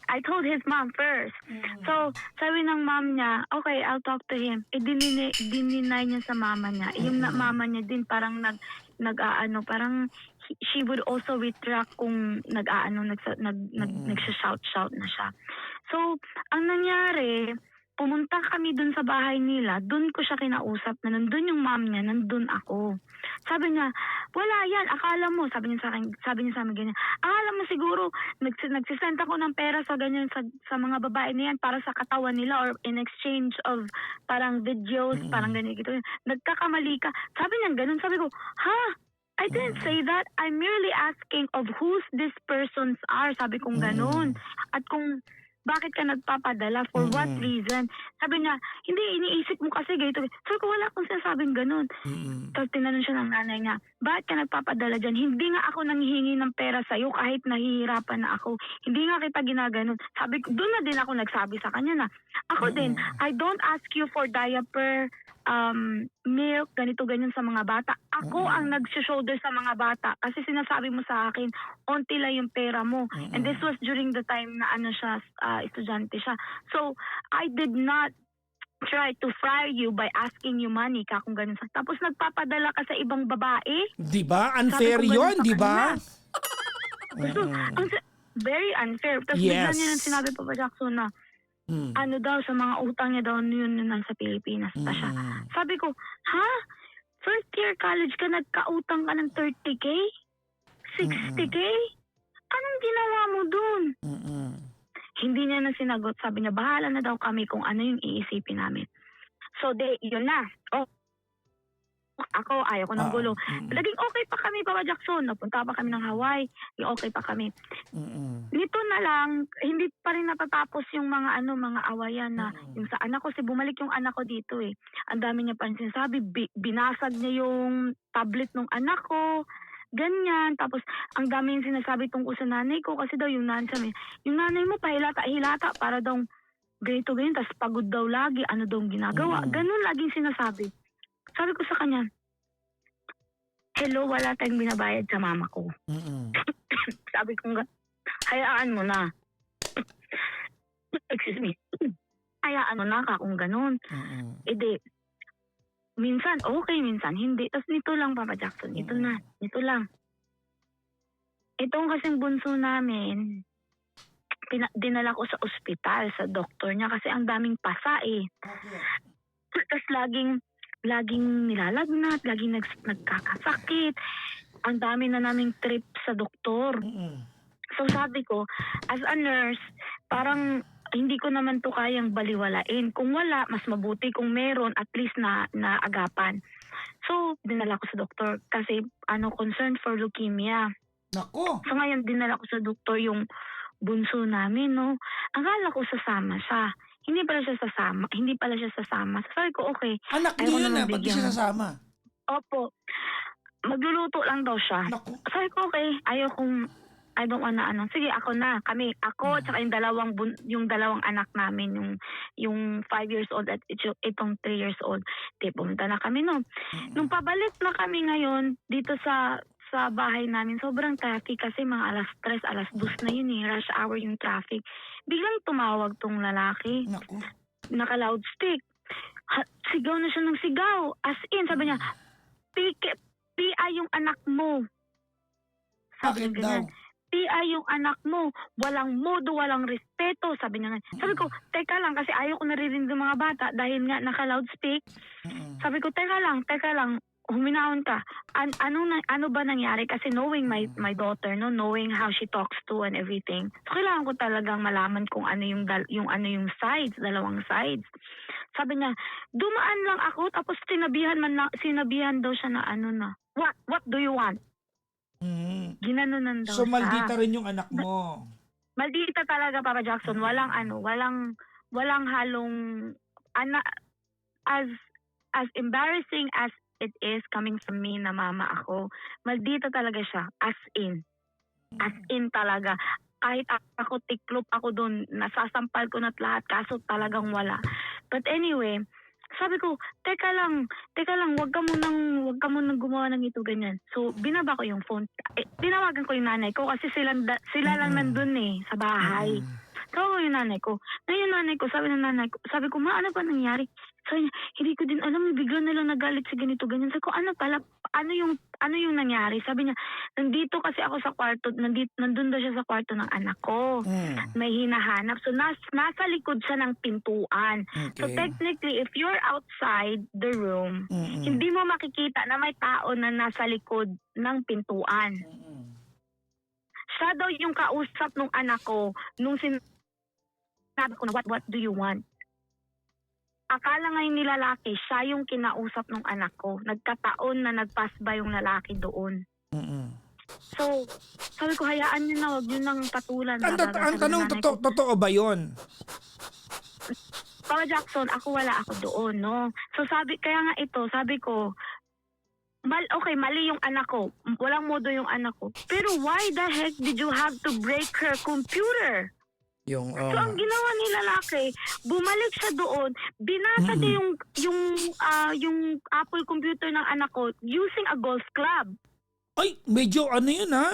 I told his mom first. So, sabi ng mom niya, okay, I'll talk to him. Dininay niya sa mama niya. Yung mama niya din parang parang she would also retract kung nagsha-shout na siya. So, ang nangyari, pumunta kami dun sa bahay nila, dun ko siya kinausap na nandun yung mom niya, nandun ako. Sabi niya, wala yan, akala mo, sabi niya sa amin ganyan, akala mo siguro, nagsisend ako ng pera sa ganyan, sa mga babae na yan para sa katawan nila or in exchange of parang videos, parang ganyan gitu. Nagkakamali ka. Sabi niya ganun, sabi ko, ha? I didn't say that. I'm merely asking of whose these persons are. Sabi kong ganun. At kung bakit ka nagpapadala? For what reason? Sabi niya, hindi, iniisip mo kasi ganito. Sabi ko, wala akong sinasabing ganun. Tapos tinanong siya ng nanay niya, bakit ka nagpapadala dyan? Hindi nga ako nanghihingi ng pera sa'yo kahit nahihirapan na ako. Hindi nga kita ginaganon. Sabi ko, doon na din ako nagsabi sa kanya na, ako din, I don't ask you for diaper, milk, ganito, ganyan sa mga bata. Ako ang nag-shoulder sa mga bata kasi sinasabi mo sa akin, onti lang yung pera mo. And this was during the time na estudyante siya. So, I did not try to fry you by asking you money kung ganun. Tapos nagpapadala ka sa ibang babae. Di ba? Unfair yun, di ba? So, very unfair. Tapos bigla niya nang sinabi pa Jackson na daw, sa mga utang niya daw yun nasa Pilipinas pa siya. Sabi ko, ha? First year college ka, nagkautang ka ng 30K? 60K? Anong ginawa mo dun? Hindi niya na sinagot. Sabi niya, bahala na daw kami kung ano yung iisipin namin. So, yun na. Ako, ayaw ko ng gulo. Laging okay pa kami, Papa Jackson. Napunta pa kami ng Hawaii. Okay pa kami. Nito na lang, hindi pa rin natatapos yung mga awayan na yung sa anak ko. Kasi bumalik yung anak ko dito eh. Ang dami niya pa rin sinasabi. Binasag niya yung tablet ng anak ko. Ganyan. Tapos, ang dami yung sinasabi tungkol sa nanay ko. Kasi daw yung nanay mo pahilata-hilata para daw ganito. Tapos pagod daw lagi. Ano daw ginagawa. Ganun laging sinasabi. Sabi ko sa kanya, hello, wala tayong binabayad sa mama ko. Sabi ko, hayaan mo na. Excuse me. Hayaan mo na kung ganun. Minsan okay, minsan hindi. Tapos nito lang, Papa Jackson, ito lang. Itong kasing bunso namin, dinala ko sa ospital, sa doktor niya kasi ang daming pasa eh. Tapos laging nilalagnat, laging nagkakasakit. Ang dami na naming trip sa doktor. So sabi ko, as a nurse, parang hindi ko naman to kayang baliwalain. Kung wala, mas mabuti. Kung meron, at least na agapan. So, dinala ko sa doktor kasi concerned for leukemia. Nako. So ngayon dinala ko sa doktor yung bunso namin, no. Akala ko sasama siya. Hindi pala siya sasama. Hindi pala siya sasama. So sabi ko, okay. Anak Ayaw niyo ko yun naman ba't di siya bigyan. sasama? Opo. Magluluto lang daw siya. Nako. Sabi ko, okay. I don't wanna ano. Sige, ako na. Ako, tsaka yung dalawang anak namin, yung 5 years old at itong 3 years old. Di, pumunta na kami, no. Nung pabalik na kami ngayon, dito sa bahay namin, sobrang traffic kasi mga 3:00, 2:00 na yun eh. Rush hour yung traffic. Biglang tumawag tong lalaki. Nako. Naka-loudspeak. Sigaw na siya ng sigaw. As in, sabi niya, PI yung anak mo. Sabi Bakit niya daw? ganyan. PI yung anak mo. Walang modo, walang respeto. Sabi niya nga. Sabi ko, teka lang, kasi ayaw ko naririnig ng mga bata dahil nga naka-loudspeak. Sabi ko, teka lang, huminahon ka. Ano ba nangyari? Kasi knowing my daughter, no, knowing how she talks to and everything. So kailangan ko talagang malaman kung ano yung sides, dalawang sides. Sabi niya, dumaan lang ako tapos sinabihan daw siya na ano na. What do you want? Ginanunan daw So siya. maldita rin yung anak mo. Maldita talaga, Papa Jackson. Walang halong as embarrassing as it is coming from me na mama ako. Maldita talaga siya. As in talaga. Kahit ako tiklop ako doon, nasasampal ko na lahat, kaso talagang wala. But anyway, sabi ko, teka lang, wag ka munang gumawa ng ito ganyan. So, binaba ko yung phone. Tinawagan ko yung nanay ko kasi sila lang nandun eh, sa bahay. Tawag ko yung nanay ko. Ngayon nanay ko, sabi ko, ma, ano ba nangyari? Sabi niya, hindi ko din alam, bigla na lang nagalit sa ganito, ganyan. Sabi ko, ano yung nangyari? Sabi niya, nandito kasi ako sa kwarto, nandun daw siya sa kwarto ng anak ko. May hinahanap. So, nasa likod siya ng pintuan. So, Okay. technically, if you're outside the room, hindi mo makikita na may tao na nasa likod ng pintuan. Siya daw yung kausap ng anak ko nung sinabi ko na, what do you want? Akala ngayon ni lalaki, siya yung kinausap ng anak ko. Nagkataon na nagpass by yung lalaki doon. So, sabi ko, hayaan niyo na, wag niyo nang patulan. Ang Sabi ng tanong, nanay ko, totoo ba yun? Papa Jackson, wala ako doon, no? So sabi ko, mali yung anak ko. Walang modo yung anak ko. Pero why the heck did you have to break her computer? So ang ginawa ni lalaki, bumalik siya doon, binasa niya yung Apple computer ng anak ko using a golf club. Ay, medyo ano yun ha?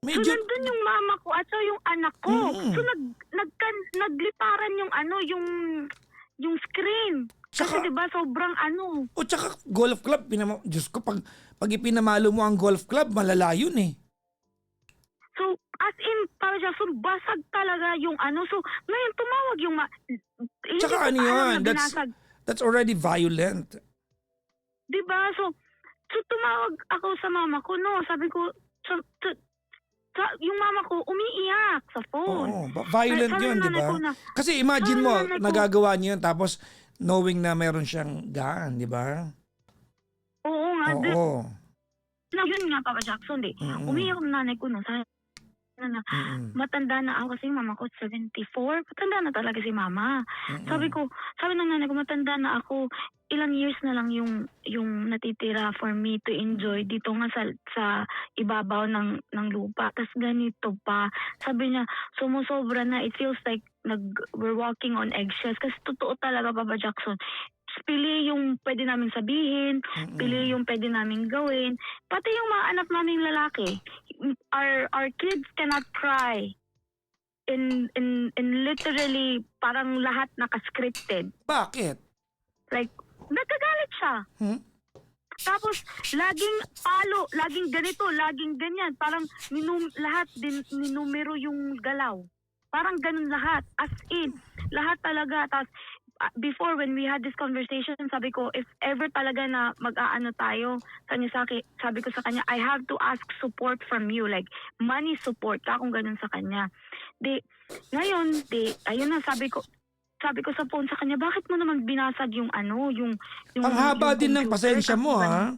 So nandun yung mama ko at so yung anak ko. So nagliparan yung screen. Kasi diba sobrang ano. O tsaka golf club, Diyos ko, pag ipinamalo mo ang golf club, malala yun eh. So as in, Papa Jackson, basag talaga yung ano. So ngayon tumawag yung Tsaka ano yun, that's already violent. Diba? So tumawag ako sa mama ko, no? Sabi ko, yung mama ko umiiyak sa phone. Oo, violent Sabi yun, ng di nanay ba? ko na, Kasi imagine mo, nanay ko, nagagawa niyo yun, tapos knowing na meron siyang gun, di ba? oo nga. Oo. Yun nga, Papa Jackson, umiiyak ang nanay ko, no? Sabi na, matanda na ako kasi mama ko 74. Matanda na talaga si mama. Sabi ng nanay ko, matanda na ako. Ilang years na lang yung natitira for me to enjoy dito nga sa ibabaw ng lupa. Tapos ganito pa. Sabi niya, sumusobra na. It feels like we're walking on eggshells. Kasi totoo talaga, Papa Jackson. Pili yung pwede namin sabihin, pili yung pwede namin gawin. Pati yung mga anak namin lalaki. Our kids cannot cry. In literally, parang lahat naka-scripted. Bakit? Like, nagkagalit siya. Tapos, laging palo, laging ganito, laging ganyan. Parang lahat din ninumero yung galaw. Parang ganun lahat. As in, lahat talaga. Tapos, before when we had this conversation, sabi ko, if ever talaga na mag-aano tayo, sabi ko sa kanya, I have to ask support from you. Like, money support ka kung ganun sa kanya. Ngayon, ayun na, sabi ko sa phone sa kanya, bakit mo naman binasag yung yung ang haba din ng computer? pasensya mo, ha?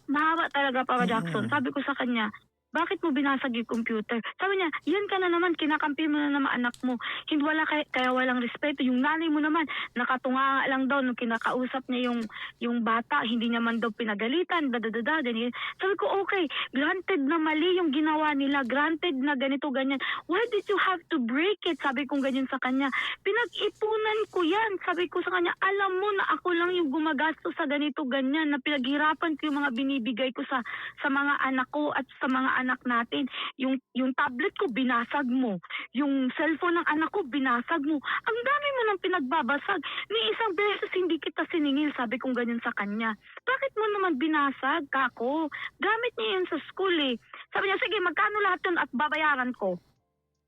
Mahaba talaga, Papa Jackson. Sabi ko sa kanya, bakit mo binasag yung computer? Sabi niya, yan ka na naman, kinakampi mo na naman anak mo. Hindi kaya walang respeto. Yung nanay mo naman, nakatunga lang daw nung kinakausap niya yung bata, hindi niya man daw pinagalitan, ganyan. Sabi ko, okay, granted na mali yung ginawa nila, granted na ganito, ganyan. Why did you have to break it? Sabi ko ganyan sa kanya. Pinag-ipunan ko yan. Sabi ko sa kanya, alam mo na ako lang yung gumagastos sa ganito, ganyan, na pinaghirapan ko yung mga binibigay ko sa mga anak ko at sa mga anak natin. Yung tablet ko, binasag mo. Yung cellphone ng anak ko, binasag mo. Ang dami mo nang pinagbabasag. Ni isang beses hindi kita siningil, sabi kong ganyan sa kanya. Bakit mo naman binasag, kako? Gamit niya yan sa school eh. Sabi niya, sige, magkano lahat yun at babayaran ko?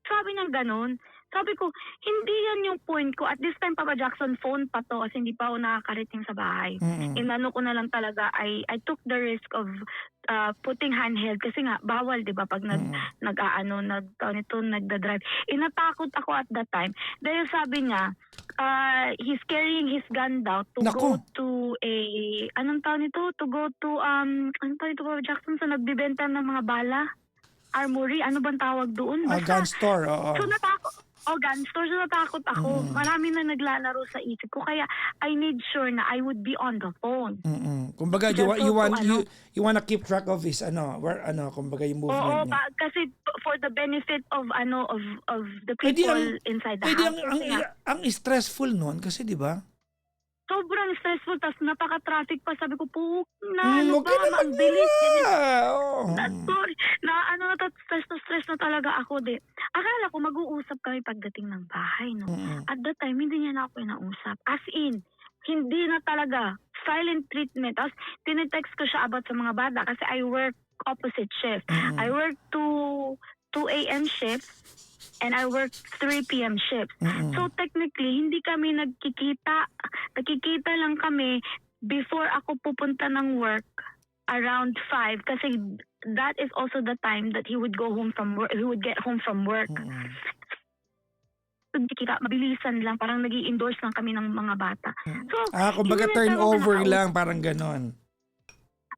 Sabi niya ganun. Sabi ko, hindi yan yung point ko. At this time, Papa Jackson, phone pa to kasi hindi pa ako nakakarating sa bahay. Inano ko na lang talaga, I took the risk of putting handheld kasi nga, bawal, di ba, pag nagda-drive. Inatakot ako at that time. Dahil sabi niya, he's carrying his gun daw to go to a, anong tawag nito? To go to, anong tawag nito, Papa Jackson, sa nagbibenta ng mga bala? Armory, ano bang tawag doon? Gun store, oo. So gun store, so natakot ako. Marami na naglalaro sa isip ko, kaya I need sure na I would be on the phone. Kumbaga, you wanna keep track of his, kumbaga yung movement niya. Kasi for the benefit of the people inside the house. Ang stressful noon kasi, di ba? Sobrang stressful, tas napaka-traffic pa. Sabi ko, okay naman ang bilis. Oh. Sorry, stress na talaga ako. Akala ko mag-uusap kami pagdating ng bahay, no? At that time, hindi niya na ako inausap. As in, hindi na talaga. Silent treatment. Tapos, tinetext ko siya about sa mga bata kasi I work opposite shift. I work 2 a.m. shift and I work 3 p.m. shift. So technically, hindi kami nagkikita. Nagkikita lang kami before ako pupunta ng work around 5 kasi that is also the time that he would go home from work. He would get home from work. Kita mabilisan lang, parang nag-i-endorse lang kami ng mga bata. So, kumbaga turnover lang, parang ganon.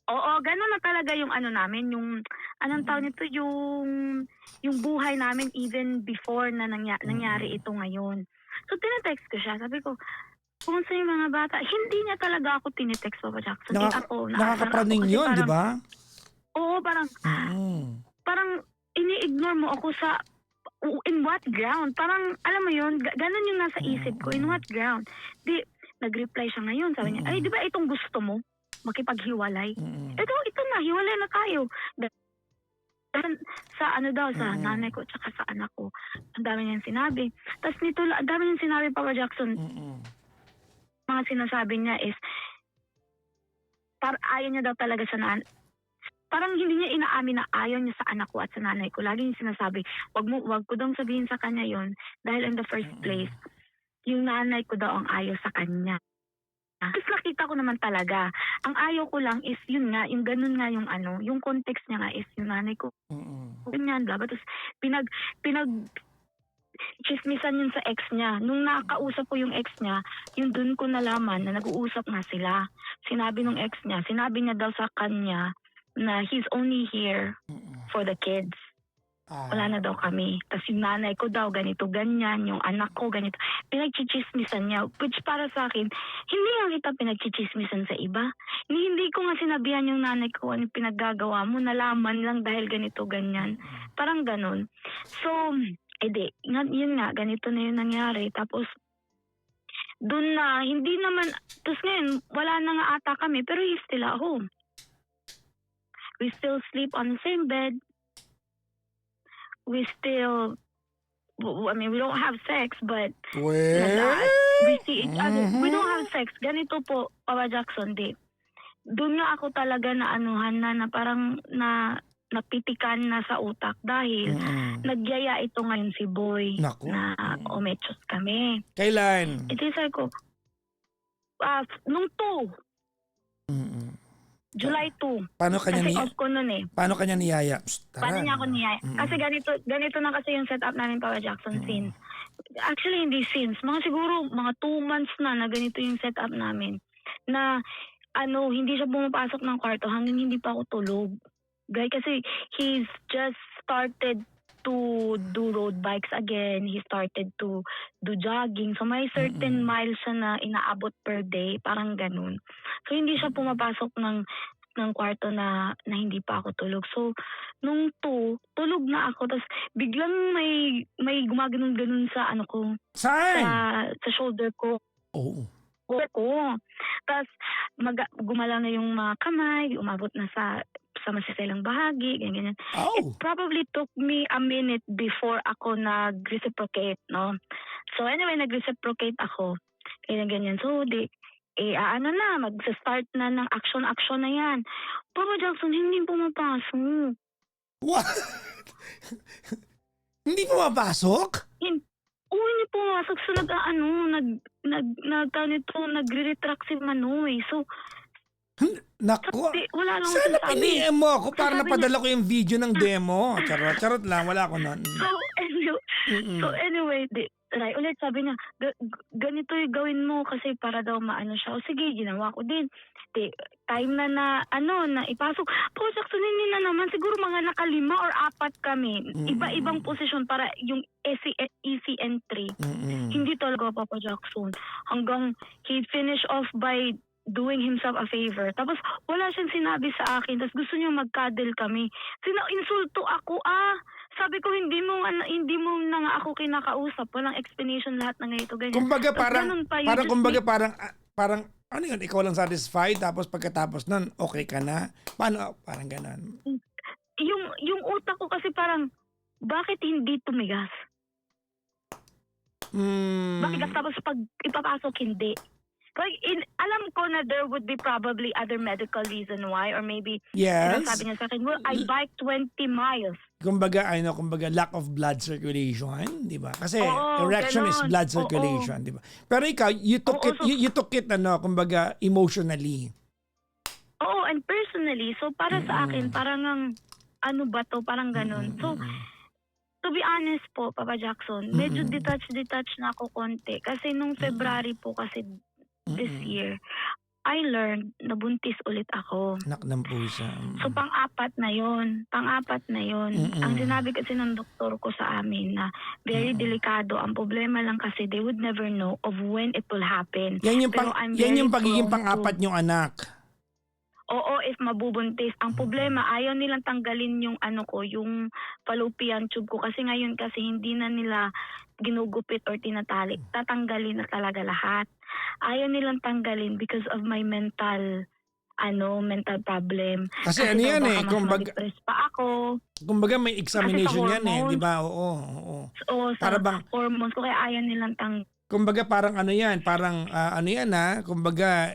Oo, gano'n na talaga yung namin, yung anong tawag nito, yung buhay namin even before na nangyari ito ngayon. So, tinetext ko siya. Sabi ko, kung sa yung mga bata, hindi niya talaga ako tinetext, Papa Jackson. Nakakapraning yun, di ba? Oo, parang ini-ignore mo ako sa, in what ground? Parang, alam mo yun, gano'n yung nasa isip ko, in what ground? Nag-reply siya ngayon, sabi niya, ay, di ba itong gusto mo? Makipaghiwalay. Ito na, hiwalay na tayo. Sa sa nanay ko at sa anak ko. Ang dami niyang sinabi. Tapos nito, ang dami niyang sinabi, Papa Jackson. Mga sinasabi niya is, ayaw niya daw talaga sa parang hindi niya inaamin na ayaw niya sa anak ko at sa nanay ko. Lagi niya sinasabi, wag ko daw sabihin sa kanya yon dahil in the first place, yung nanay ko daw ang ayaw sa kanya. Tapos nakita ko naman talaga, ang ayaw ko lang is yun nga, yung ganun nga yung yung context niya nga is yung nanay ko. Ganyan, blah. Tapos chismisan yun sa ex niya. Nung nakausap ko yung ex niya, yung dun ko nalaman na nag-uusap nga sila. Sinabi nung ex niya, sinabi niya daw sa kanya na he's only here for the kids. Wala na daw kami. Tapos yung nanay ko daw, ganito, ganyan. Yung anak ko, ganito. Pinagchichismisan niya. Which para sa akin, hindi nga kita pinagchichismisan sa iba. Hindi ko nga sinabihan yung nanay ko ano pinaggagawa mo. Nalaman lang dahil ganito, ganyan. Parang ganun. So, yun nga, ganito na yung nangyari. Tapos, dun na, hindi naman, tapos ngayon, wala na nga ata kami, pero he's still at home. We still sleep on the same bed. We still, we don't have sex, but we see each other. We don't have sex. Ganito po, Papa Jackson, doon nga ako talaga na parang napitikan na sa utak dahil nagyaya ito ngayon si Boy. Naku. Na umechos kami. Kailan? Ito yung sabi ko, nung 2. July 2. Paano kanya kasi off ko nun Paano kanya niyaya? Paano niya ako niyaya? Kasi ganito na kasi yung setup namin, Papa Jackson, since. Actually, hindi since. Siguro, mga 2 months na ganito yung setup namin. Na, hindi siya pumapasok ng kwarto hanggang hindi pa ako tulog. guy kasi he's just started to do road bikes again. He started to do jogging. So may certain Mm-mm. miles siya na inaabot per day, parang ganun. So hindi siya pumapasok ng kwarto na hindi pa ako tulog. So nung 2, tulog na ako tapos biglang may gumaganon-ganon sa ano ko, Saan? sa shoulder ko. Oo. Oo. Tapos gumalaw na yung mga kamay, umabot na sa masiselang bahagi, ganyan. It Oh. probably took me a minute before ako nag-reciprocate, no? So anyway, nag-reciprocate ako. Ganyan. So ano na, magsa-start na ng action na yan. Papa Jackson, hindi pumapasok. What? Hindi pumapasok? Oo, hindi pumasok. So nagre-retract si Manoy. So, Nako. wala lang Sana sinasabi. piniem mo ako para Sabi napadala ko yung video ng demo. Charot lang. Wala ako nun. So anyway, right, ulit sabi niya, ganito yung gawin mo kasi para daw maano siya. O sige, ginawa ko din. Time na ipasok. Po, Jackson, hindi na naman. Siguro mga nakalima or 4 kami. Iba-ibang posisyon para yung easy entry. Hindi talaga, Papa Jackson. Hanggang he finished off by doing himself a favor. Tapos wala siyang sinabi sa akin. Tapos gusto niya mag-cuddle kami. Insulto ako, sabi ko hindi mo na nga ako kinakausap. Walang explanation lahat ng ganito, ganyan. Kumbaga Tapos parang, ganun pa, you parang just kumbaga parang, ano yun, ikaw lang satisfied, tapos pagkatapos nun, okay ka na? Paano? Parang ganon. yung utak ko kasi parang, bakit hindi tumigas? Bakit tapos pag ipapasok hindi? Like, alam ko na there would be probably other medical reason why, or maybe, Yes. sabi niya sa akin, well, I biked 20 miles. Kumbaga, lack of blood circulation, di ba? Kasi Oo, erection is ganon. blood circulation, di ba? Pero ikaw, you took Oo, it, you took it, kumbaga, emotionally. Oo, and personally, so para sa akin, parang ano ba to, parang ganun. So, to be honest po, Papa Jackson, medyo detached na ako konti. Kasi nung February po kasi this year, I learned na buntis ulit ako. Anak ng pusa. So pang-apat na yon. Ang sinabi kasi ng doktor ko sa amin na very delikado. Ang problema lang kasi they would never know of when it will happen. Yan yung, Pero I'm yan very yung pagiging prone pang-apat niyong anak. Oo, if mabubuntis. Ang problema, ayaw nilang tanggalin yung yung fallopian tube ko. Kasi ngayon kasi hindi na nila ginugupit or tinatali. Tatanggalin na talaga lahat. Ayaw nilang tanggalin because of my mental problem. Kasi ano yan baka mas kumbaga, ma-depress pa ako. kumbaga may examination yan hormones. di ba? Oo. O Para sa bang, hormones ko, kaya ayaw nilang kumbaga parang ano yan, parang ano yan kumbaga,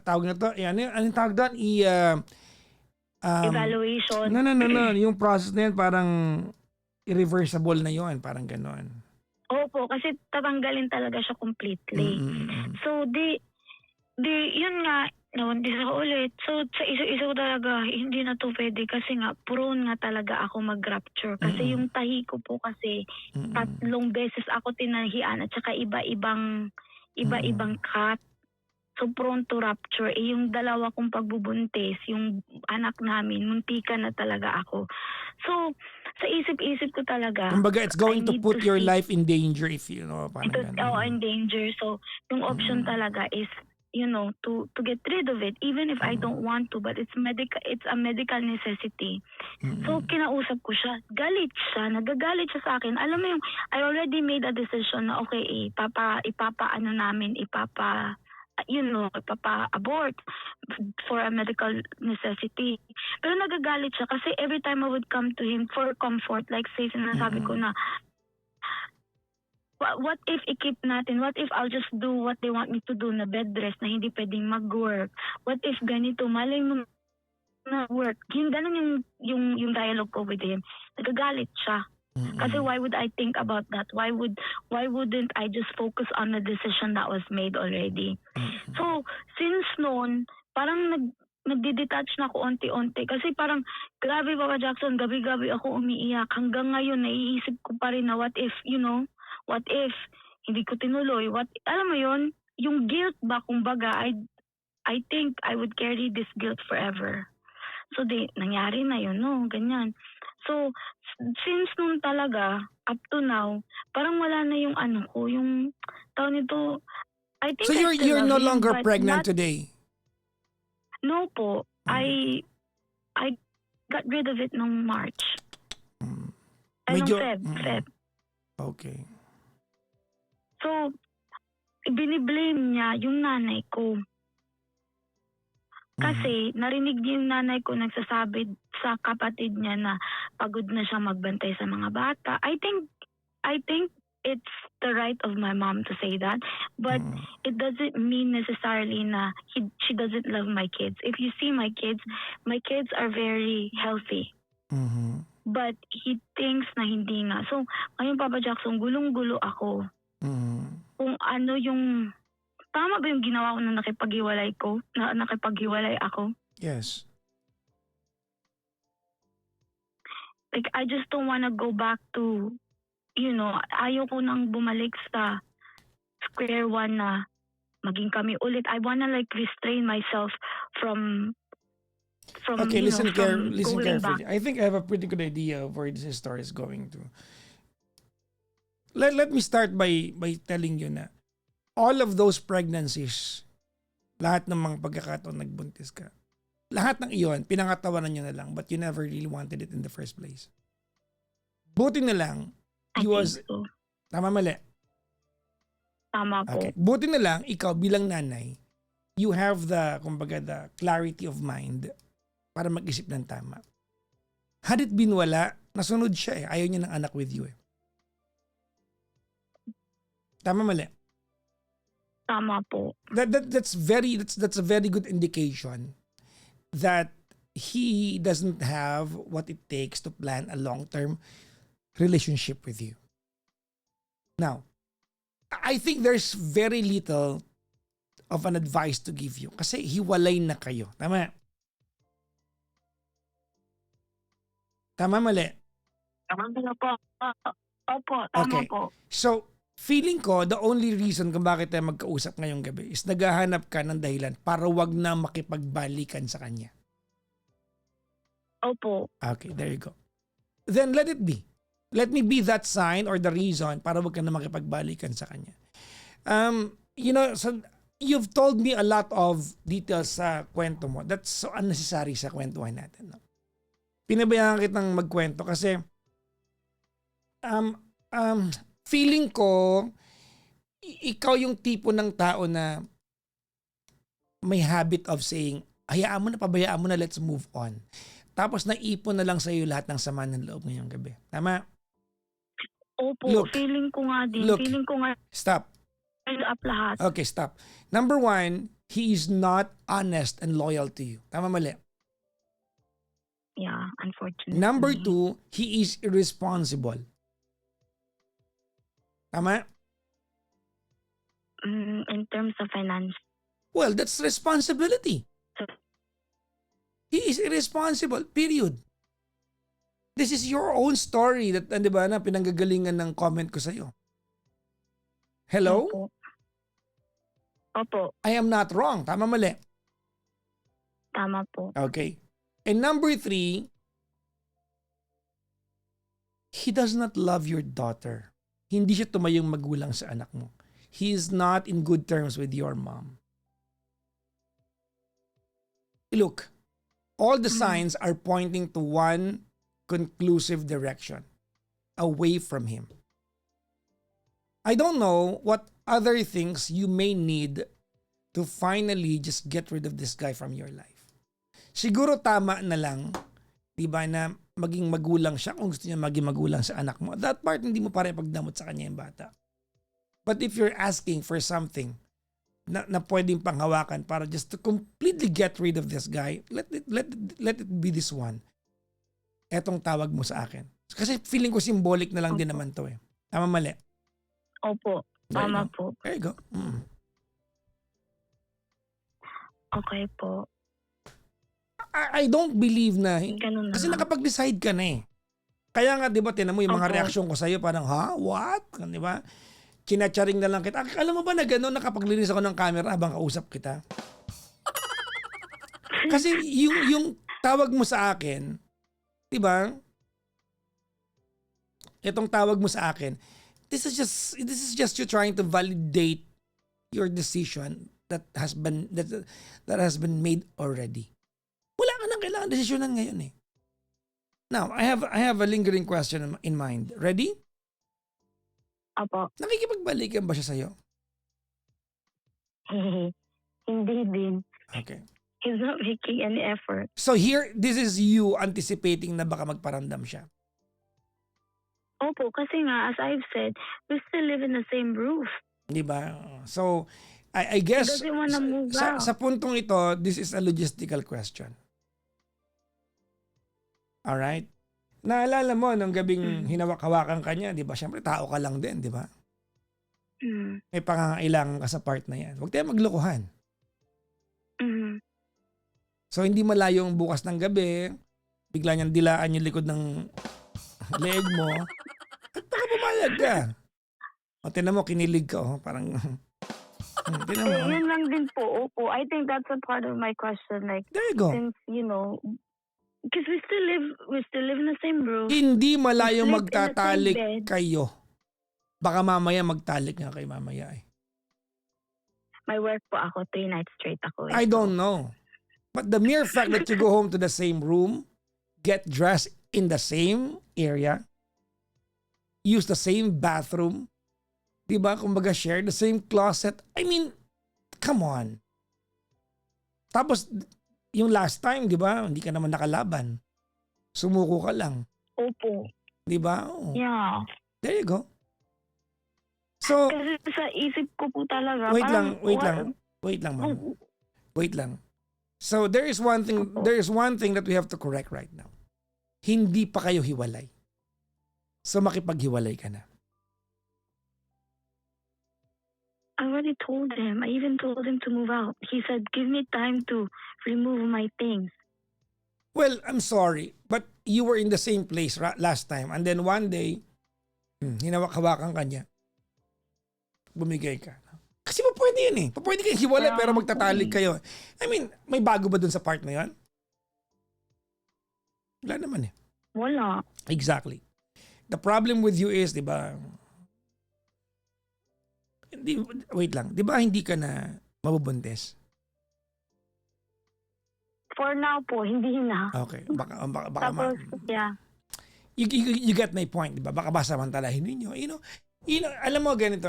tawag na to, anong tawag doon? evaluation. No. Yung process na yan parang irreversible na yon, parang ganon. Opo, kasi tatanggalin talaga siya completely. So, yun nga, nawandis ako ulit. So, sa isa ko talaga, hindi na to pwede kasi nga, prone nga talaga ako mag-rupture. Kasi yung tahi ko po kasi, 3 beses ako tinahian at saka iba-ibang cut. So, prone to rupture. Yung 2 kong pagbubuntis, yung anak namin, muntikan na talaga ako. So, sa isip-isip ko talaga, kumbaga, it's going to I need put to your see- life in danger if parang Ito, ganon. in danger. So, yung option talaga is, to get rid of it, even if I don't want to, but it's a medical necessity. So, kinausap ko siya. Nagagalit siya sa akin. Alam mo yung, I already made a decision na, okay, ipapa-abort for a medical necessity. Pero nagagalit siya kasi every time I would come to him for comfort, like say, sinasabi ko na, what if i-keep natin? What if I'll just do what they want me to do na bed rest na hindi pwedeng mag-work? What if ganito? Malay mo na work. Yung ganun yung dialogue ko with him. Nagagalit siya. Kasi why would I think about that? Why wouldn't I just focus on the decision that was made already? So, since noon, parang nagdi-detach na ako onti-onti. Kasi parang, grabe Papa Jackson, gabi-gabi ako umiiyak. Hanggang ngayon, naiisip ko pa rin na what if hindi ko tinuloy? Alam mo yun? Yung guilt ba, kumbaga, I think I would carry this guilt forever. So, nangyari na yun, no? Ganyan. So, since nung talaga, up to now, parang wala na yung ano ko, yung tawag nito, I think So I still you're love no him, longer but pregnant not, today? no po. Okay. I got rid of it nung March. Mm. Ay, nung Medyo, Feb. okay. So, biniblame niya yung nanay ko. Kasi narinig niya yung nanay ko nagsasabi sa kapatid niya na pagod na siya magbantay sa mga bata. I think it's the right of my mom to say that, but it doesn't mean necessarily na she doesn't love my kids. If you see my kids are very healthy. Mhm. But he thinks na hindi nga. So, ngayon Papa Jackson, gulong-gulo ako. Mhm. Kung ano yung, tama ba yung ginawa ko na nakipaghiwalay ako? Yes. Like, I just don't wanna go back to, ayaw ko nang bumalik sa square one na maging kami ulit. I wanna like restrain myself from Okay, listen from going carefully. back. I think I have a pretty good idea of where this story is going to. Let me start by telling you na all of those pregnancies, lahat ng mga pagkakataon nagbuntis ka, lahat ng iyon, pinangatawanan nyo na lang but you never really wanted it in the first place. Buti na lang, I he was, think so. tama mali? Tama po. Okay. Buti na lang, ikaw bilang nanay, you have the, kumbaga, the clarity of mind para mag-isip ng tama. Had it been wala, nasunod siya eh. Ayaw niya ng anak with you eh. Tama mali? Tama po. That's a very good indication that he doesn't have what it takes to plan a long-term relationship with you. Now, I think there's very little of an advice to give you kasi hiwalay na kayo. Tama? Tama mali? Tama po. Opo, tama Okay. po. So, feeling ko, the only reason kung bakit tayo magkausap ngayong gabi is naghahanap ka ng dahilan para wag na makipagbalikan sa kanya. Opo. Okay, there you go. Then let it be. Let me be that sign or the reason para wag ka na makipagbalikan sa kanya. So you've told me a lot of details sa kwento mo. That's so unnecessary sa kwentuhan natin. No? Pinabayaan kitang magkwento kasi feeling ko ikaw yung tipo ng tao na may habit of saying, hayaan mo na, pabayaan mo na, let's move on. Tapos naipon na lang sa iyo lahat ng sama ng loob ngayong gabi. Tama? Opo, Look. feeling ko nga din. Look. Feeling ko nga Stop. up lahat. Okay, stop. Number one, he is not honest and loyal to you. Tama mali? Yeah, unfortunately. Number two, he is irresponsible. Tama? In terms of finance. Well, that's responsibility. He is irresponsible, period. This is your own story that, di ba, na pinanggagalingan ng comment ko sa'yo. Hello? Opo, I am not wrong. Tama mali? tama po. Okay. And number three, he does not love your daughter. Hindi siya tumayong magulang sa anak mo. He is not in good terms with your mom. Look, all the signs are pointing to one conclusive direction, away from him. I don't know what other things you may need to finally just get rid of this guy from your life. Siguro tama na lang, di ba, na maging magulang siya kung gusto niya maging magulang sa anak mo. That part, hindi mo pare pagdamot sa kanya yung bata. But if you're asking for something na pwedeng panghawakan para just to completely get rid of this guy, let it be this one. Etong tawag mo sa akin. Kasi feeling ko symbolic na lang din naman to eh. Tama mali? Opo, There you tama go. po. There you go. Okay po. I don't believe na. Ganun na Kasi lang. nakapag-decide ka na eh. Kaya nga, di ba, tinan mo yung mga Opo. reaksyon ko sa'yo, parang, ha? What? Di ba? Kinacharing na lang kita. Alam mo ba na gano'n, nakapaglinis ako ng camera habang kausap kita? Kasi yung tawag mo sa akin, 'di ba? Itong tawag mo sa akin, this is just you trying to validate your decision that has been made already. Wala ka nang kailangan desisyonan ngayon eh. Now, I have a lingering question in mind. Ready? Opo. Nakikipagbalikan ba siya sa'yo? Hindi din. Okay. He's not making any effort. So here, this is you anticipating na baka magparamdam siya. Opo, kasi nga, as I've said, we still live in the same roof. Di ba? So, I guess, He doesn't wanna move out. sa puntong ito, this is a logistical question. Alright? Naalala mo, nung gabing hinawak-hawakan ka niya, di ba? Siyempre, tao ka lang din, di ba? Mm. May pangangailangan ka sa part na yan. Huwag tayo maglokohan. Mhm. So, hindi malayong bukas ng gabi, bigla niyang dilaan yung likod ng leg mo, at baka pumayag ka. O, tinan mo, kinilig ka, oh. Parang, tinan mo. Yun lang din po, opo. I think that's a part of my question. Like, There you go. since, because we still live in the same roof. Hindi malayong Sleep in the magtatalik same bed. kayo. Baka mamaya magtalik nga kayo mamaya eh. May work po ako, 3 nights straight ako. I don't know. But the mere fact that you go home to the same room, get dressed in the same area, use the same bathroom, di ba? Kumbaga share the same closet. I mean, come on. Tapos, yung last time, di ba? Hindi ka naman nakalaban. Sumuko ka lang. Opo. Di ba? Oh. Yeah. There you go. So, Kasi sa isip ko po talaga. wait parang, lang, ma'am. Wait lang. So there is one thing that we have to correct right now. Hindi pa kayo hiwalay. So makipaghiwalay ka na. I already told him. I even told him to move out. He said, give me time to remove my things. Well, I'm sorry, but you were in the same place last time and then one day, hinawak-hawakan ka niya. Bumigay ka. Kasi pwede yun eh. Pwede kayong hiwalay pero magtatalik kayo. I mean, may bago ba dun sa part na yun? Wala naman eh. Wala. Exactly. The problem with you is, di ba, wait lang, di ba hindi ka na mabubuntis? For now po, hindi na. Okay. Baka Tapos, yeah. You get my point, di ba? Baka basamantalahin ninyo. Alam mo ganito,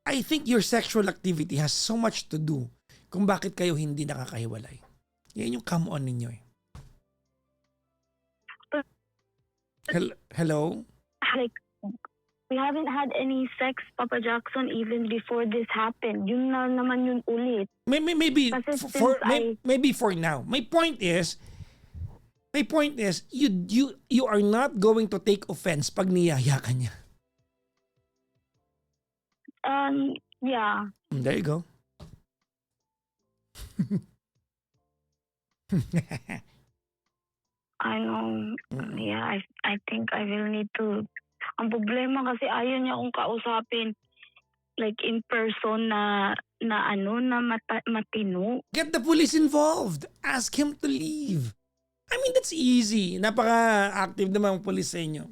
I think your sexual activity has so much to do kung bakit kayo hindi nakakahiwalay. Yan yung come on ninyo eh. Hello? Like, we haven't had any sex, Papa Jackson, even before this happened. Yun na naman yun ulit. Maybe Kasi maybe for now. My point is you are not going to take offense pag niyaya ka niya. Yeah. There you go. I know. Yeah, I think I will need to. Ang problema kasi ayaw niya akong kausapin like in person na matino. Get the police involved. Ask him to leave. I mean, that's easy. Napaka-active naman ang police sa inyo.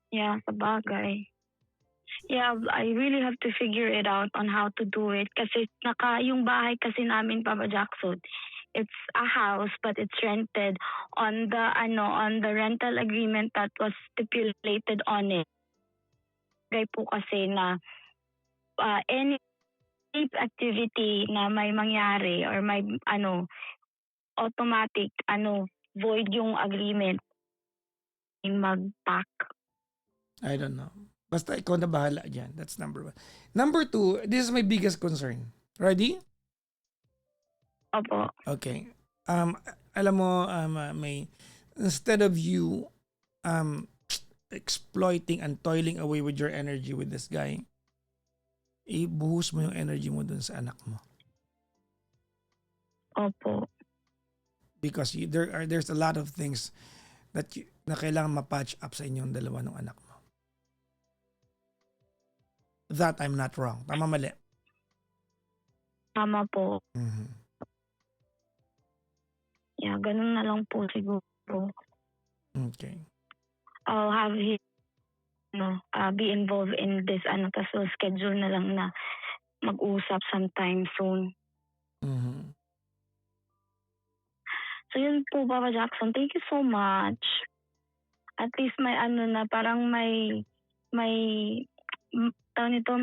Yeah, sabagay. Yeah, I really have to figure it out on how to do it kasi yung bahay kasi namin, Papa Jackson, it's a house but it's rented on the rental agreement that was stipulated on it. Gay po kasi na any activity na may mangyari or may automatic void yung agreement in mag-pack. I don't know. Basta ikaw na bahala dyan. That's number 1. Number 2, this is my biggest concern. Ready? Opo. Okay. Alam mo, instead of you exploiting and toiling away with your energy with this guy, ibuhos mo yung energy mo dun sa anak mo. Opo. Because there's a lot of things na kailangan ma-patch up sa inyong dalawa ng anak mo. That I'm not wrong. Tama, mali. tama po. Mhm. Yeah, ganun na lang po siguro. Okay. I'll have him be involved in this tas schedule na lang na mag-usap sometime soon. Mhm. So yun po, Papa Jackson, thank you so much. At least may na parang may tawag nito,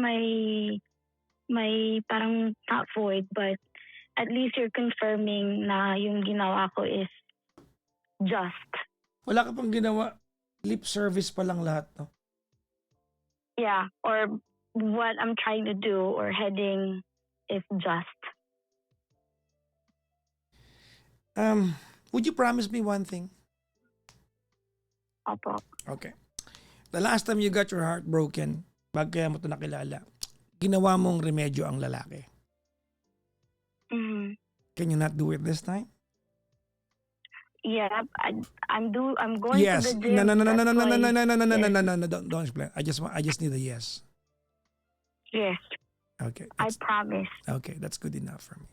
may parang not void, but at least you're confirming na yung ginawa ko is just. Wala ka pang ginawa. Lip service pa lang lahat, no? Yeah, or what I'm trying to do or heading is just. Would you promise me one thing? Opo. Okay. The last time you got your heart broken, bago kaya mo ito nakilala, ginawa mong remedyo ang lalaki. Mhm. Can you not do it this time? Yeah, I'm going Yes. to the gym. No, That's why- no, don't explain. I just need a yes. Yes, Okay. I promise. Okay, that's good enough for me.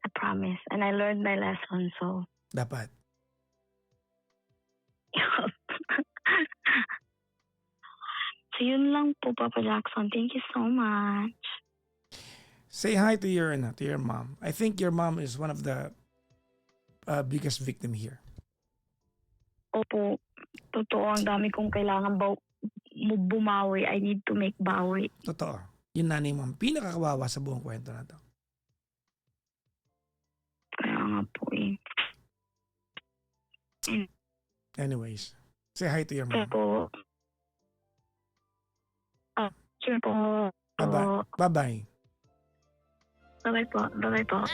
I promise. And I learned my lesson, so. Dapat. So yun lang po, Papa Jackson. Thank you so much. Say hi to your mom. I think your mom is one of the biggest victim here. Opo, totoo, ang dami kong kailangan bumawi. I need to make bawi. Totoo. Yung nanay mo ang pinakakawawa sa buong kwento na to. Kaya nga po eh. Anyways, say hi to your Kaya mom. po, sure po. Bye-bye. Bye-bye. Bye-bye po. Bye-bye po.